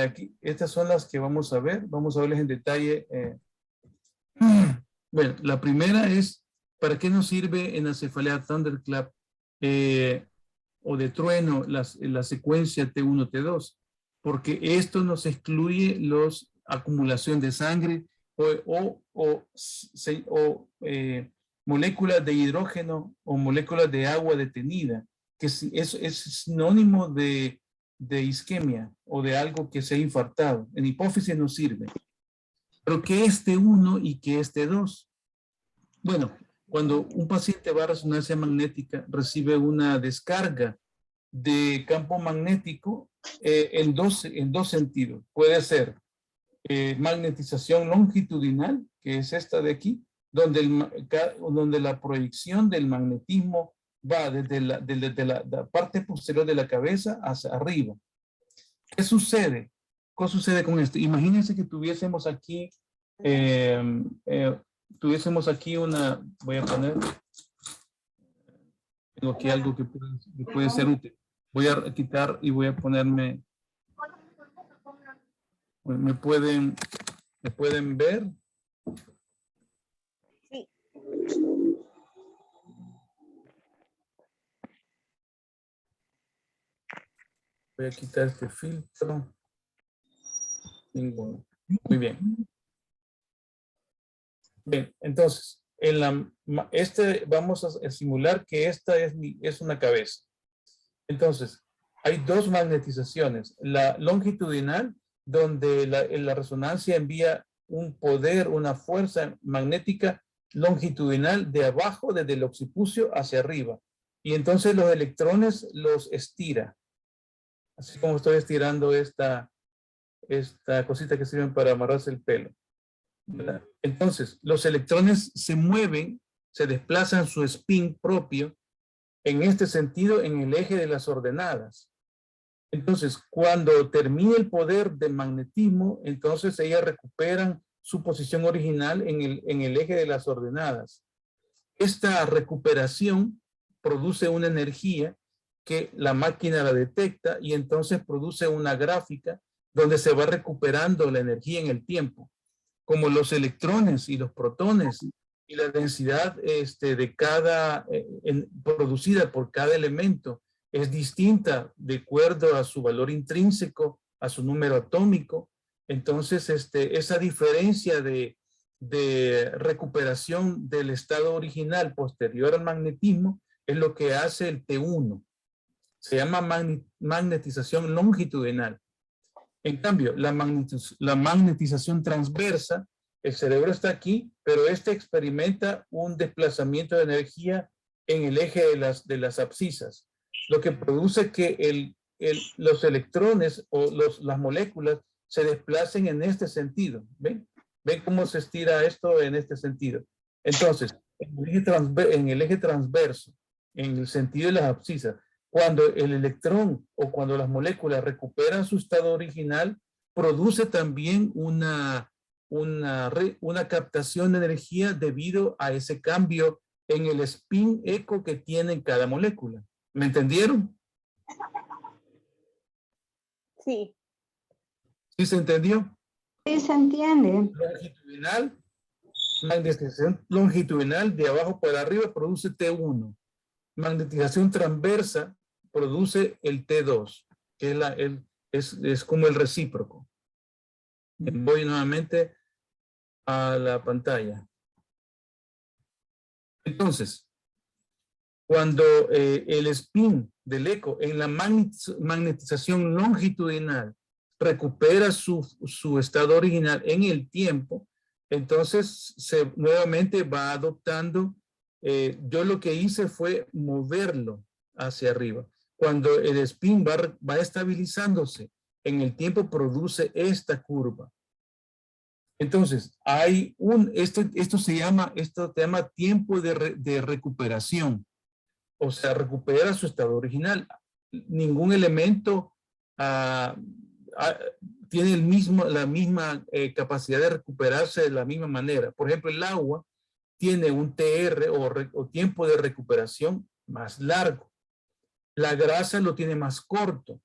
aquí, estas son las que vamos a ver. Vamos a verles en detalle. Bueno, la primera es, ¿para qué nos sirve en la cefalea thunderclap o de trueno la secuencia T1, T2? Porque esto nos excluye los acumulación de sangre o moléculas de hidrógeno o moléculas de agua detenida, que es sinónimo de isquemia o de algo que se ha infartado. En hipófisis no sirve. Pero ¿qué es T1 y qué es T2? Bueno, cuando un paciente va a resonancia magnética, recibe una descarga de campo magnético en dos sentidos. Puede ser magnetización longitudinal, que es esta de aquí, donde la proyección del magnetismo va desde la parte posterior de la cabeza hacia arriba. ¿Qué sucede? ¿Qué sucede con esto? Imagínense que tuviésemos aquí una, voy a poner, tengo aquí algo que puede ser útil. Voy a quitar y voy a ponerme, ¿me pueden ver? Sí. Voy a quitar este filtro. Ninguno. Muy bien. Bien, entonces, vamos a simular que esta es una cabeza. Entonces, hay dos magnetizaciones. La longitudinal, donde la resonancia envía un poder, una fuerza magnética longitudinal de abajo, desde el occipucio hacia arriba. Y entonces los electrones los estira. Así como estoy estirando esta esta cosita que sirven para amarrarse el pelo, ¿verdad? Entonces, los electrones se mueven, se desplazan su spin propio, en este sentido, en el eje de las ordenadas. Entonces, cuando termine el poder de magnetismo, entonces ellas recuperan su posición original en el eje de las ordenadas. Esta recuperación produce una energía que la máquina la detecta y entonces produce una gráfica donde se va recuperando la energía en el tiempo. Como los electrones y los protones y la densidad de cada, producida por cada elemento es distinta de acuerdo a su valor intrínseco, a su número atómico. Entonces, esa diferencia de recuperación del estado original posterior al magnetismo es lo que hace el T1. Se llama magnetización longitudinal. En cambio, la magnetización transversa, el cerebro está aquí, pero experimenta un desplazamiento de energía en el eje de las abscisas, lo que produce que los electrones o las moléculas se desplacen en este sentido. ¿Ven? ¿Ven cómo se estira esto en este sentido? Entonces, en el eje transverso, en el sentido de las abscisas, cuando el electrón o cuando las moléculas recuperan su estado original, produce también una captación de energía debido a ese cambio en el spin eco que tiene cada molécula. ¿Me entendieron? Sí. ¿Sí se entendió? Sí, se entiende. Longitudinal, magnetización longitudinal de abajo para arriba produce T1. Magnetización transversa produce el T2, que es como el recíproco. Voy nuevamente a la pantalla. Entonces, cuando el spin del eco en la magnetización longitudinal recupera su estado original en el tiempo, entonces nuevamente va adoptando, yo lo que hice fue moverlo hacia arriba. Cuando el spin va estabilizándose en el tiempo, produce esta curva. Entonces, hay esto se llama tiempo de recuperación. O sea, recupera su estado original. Ningún elemento tiene la misma capacidad de recuperarse de la misma manera. Por ejemplo, el agua tiene un TR o tiempo de recuperación más largo. La grasa lo tiene más corto.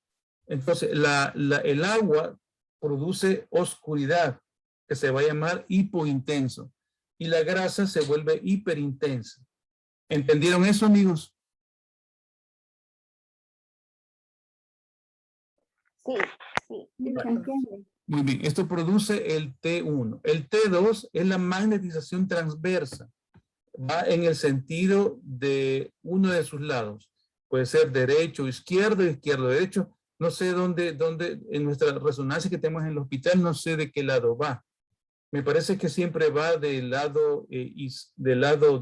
Entonces, el agua produce oscuridad, que se va a llamar hipointenso, y la grasa se vuelve hiperintensa. ¿Entendieron eso, amigos? Sí, sí. Sí, se entiende. Muy bien, esto produce el T1. El T2 es la magnetización transversa. Va en el sentido de uno de sus lados. Puede ser derecho, izquierdo, derecho. No sé dónde en nuestra resonancia que tenemos en el hospital, no sé de qué lado va. Me parece que siempre va del lado izquierdo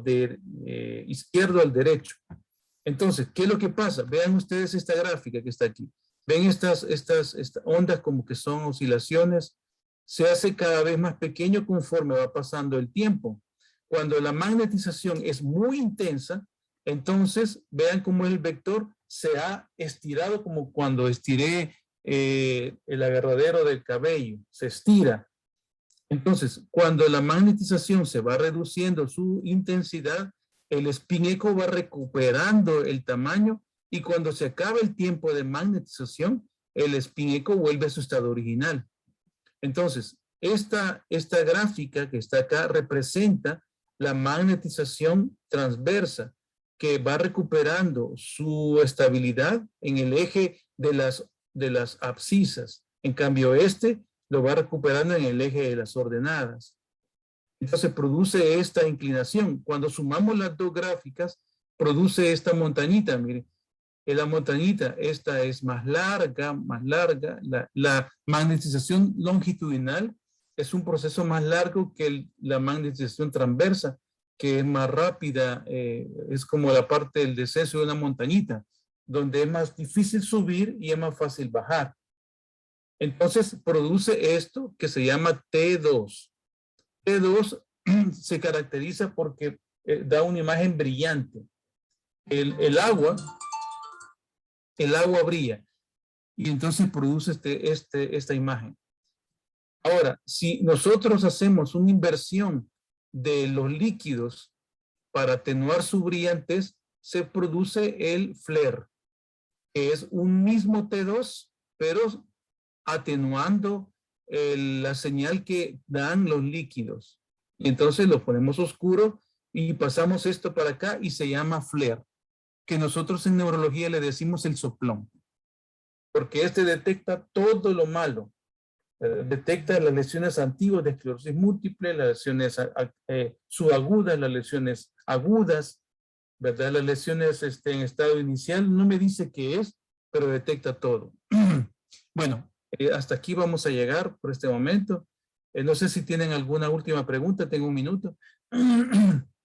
al derecho. Entonces, ¿qué es lo que pasa? Vean ustedes esta gráfica que está aquí. Ven estas ondas como que son oscilaciones. Se hace cada vez más pequeño conforme va pasando el tiempo. Cuando la magnetización es muy intensa, entonces vean cómo el vector se ha estirado como cuando estiré el agarradero del cabello. Se estira. Entonces, cuando la magnetización se va reduciendo su intensidad, el spin eco va recuperando el tamaño y cuando se acaba el tiempo de magnetización, el spin eco vuelve a su estado original. Entonces, esta gráfica que está acá representa la magnetización transversa que va recuperando su estabilidad en el eje de las abscisas. En cambio, lo va recuperando en el eje de las ordenadas. Entonces produce esta inclinación. Cuando sumamos las dos gráficas, produce esta montañita. Miren, la montañita, esta es más larga. La magnetización longitudinal es un proceso más largo que la magnetización transversa, que es más rápida, es como la parte del descenso de una montañita, donde es más difícil subir y es más fácil bajar. Entonces produce esto que se llama T2. T2 se caracteriza porque da una imagen brillante. El agua brilla y entonces produce esta imagen. Ahora, si nosotros hacemos una inversión de los líquidos para atenuar su brillantez, se produce el flare, que es un mismo T2, pero atenuando la señal que dan los líquidos. Y entonces lo ponemos oscuro y pasamos esto para acá y se llama flare, que nosotros en neurología le decimos el soplón, porque este detecta todo lo malo. Detecta las lesiones antiguas de esclerosis múltiple, las lesiones subagudas, las lesiones agudas, ¿verdad? Las lesiones en estado inicial, no me dice qué es, pero detecta todo. Bueno, hasta aquí vamos a llegar por este momento. No sé si tienen alguna última pregunta, tengo un minuto,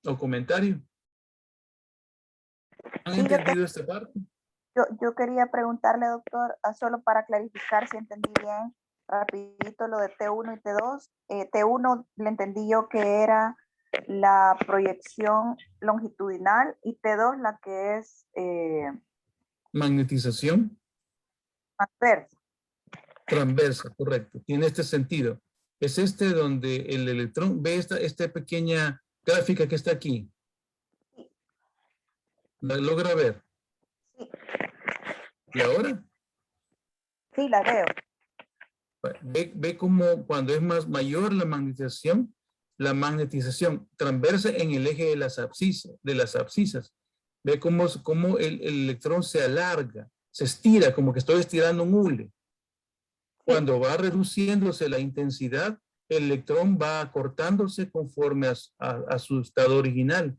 o comentario. ¿Han Sí, entendido esta parte? yo quería preguntarle, doctor, solo para clarificar si entendí bien, rapidito lo de T1 y T2. T1 le entendí yo que era la proyección longitudinal y T2 la que es Magnetización transversa. transversa, correcto. Tiene este sentido. Es este donde el electrón ve esta pequeña gráfica que está aquí. ¿La logra ver? Sí, ¿Y ahora? sí, la veo. Ve cómo cuando es mayor la magnetización transversa en el eje de las abscisas. Ve cómo el electrón se alarga, se estira, como que estoy estirando un hule. Cuando va reduciéndose la intensidad, el electrón va acortándose conforme a su estado original.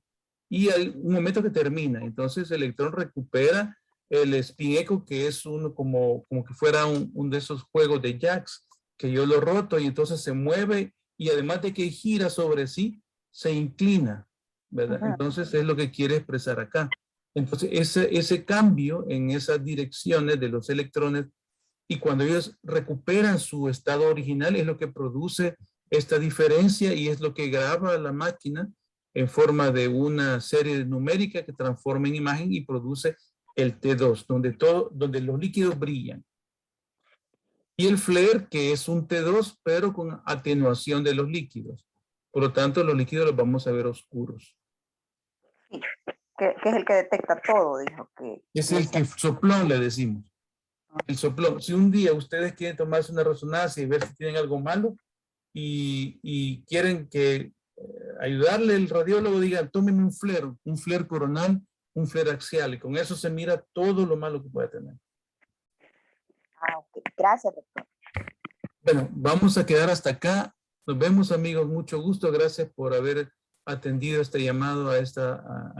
Y hay un momento que termina. Entonces el electrón recupera el spin echo, que es uno como que fuera un de esos juegos de jacks, que yo lo roto y entonces se mueve y además de que gira sobre sí, se inclina, ¿verdad? Entonces es lo que quiere expresar acá. Entonces ese cambio en esas direcciones de los electrones y cuando ellos recuperan su estado original es lo que produce esta diferencia y es lo que graba la máquina en forma de una serie numérica que transforma en imagen y produce el T2, donde los líquidos brillan. Y el flare, que es un T2, pero con atenuación de los líquidos. Por lo tanto, los líquidos los vamos a ver oscuros. Sí, que es el que detecta todo, dijo. Es el que soplón, le decimos. El soplón. Si un día ustedes quieren tomarse una resonancia y ver si tienen algo malo y quieren que ayudarle el radiólogo, diga, tómenme un flare coronal, un flare axial, y con eso se mira todo lo malo que puede tener. Ok. Gracias, doctor. Bueno, vamos a quedar hasta acá. Nos vemos, amigos. Mucho gusto. Gracias por haber atendido este llamado a esta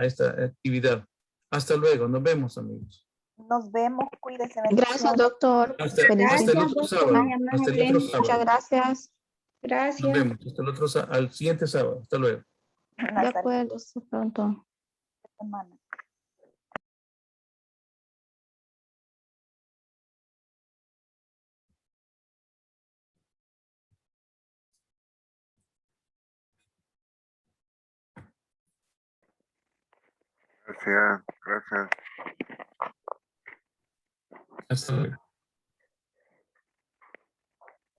actividad. Hasta luego. Nos vemos, amigos. Nos vemos, cuídese. Gracias, Bendiciones. doctor. Hasta el Gracias, otro doctor. sábado. Muy Hasta el otro amable. sábado. Muchas gracias. Nos Gracias. vemos. Hasta el al siguiente sábado. Hasta luego. De acuerdo, hasta pronto. Semana. Gracias, gracias. Hasta luego.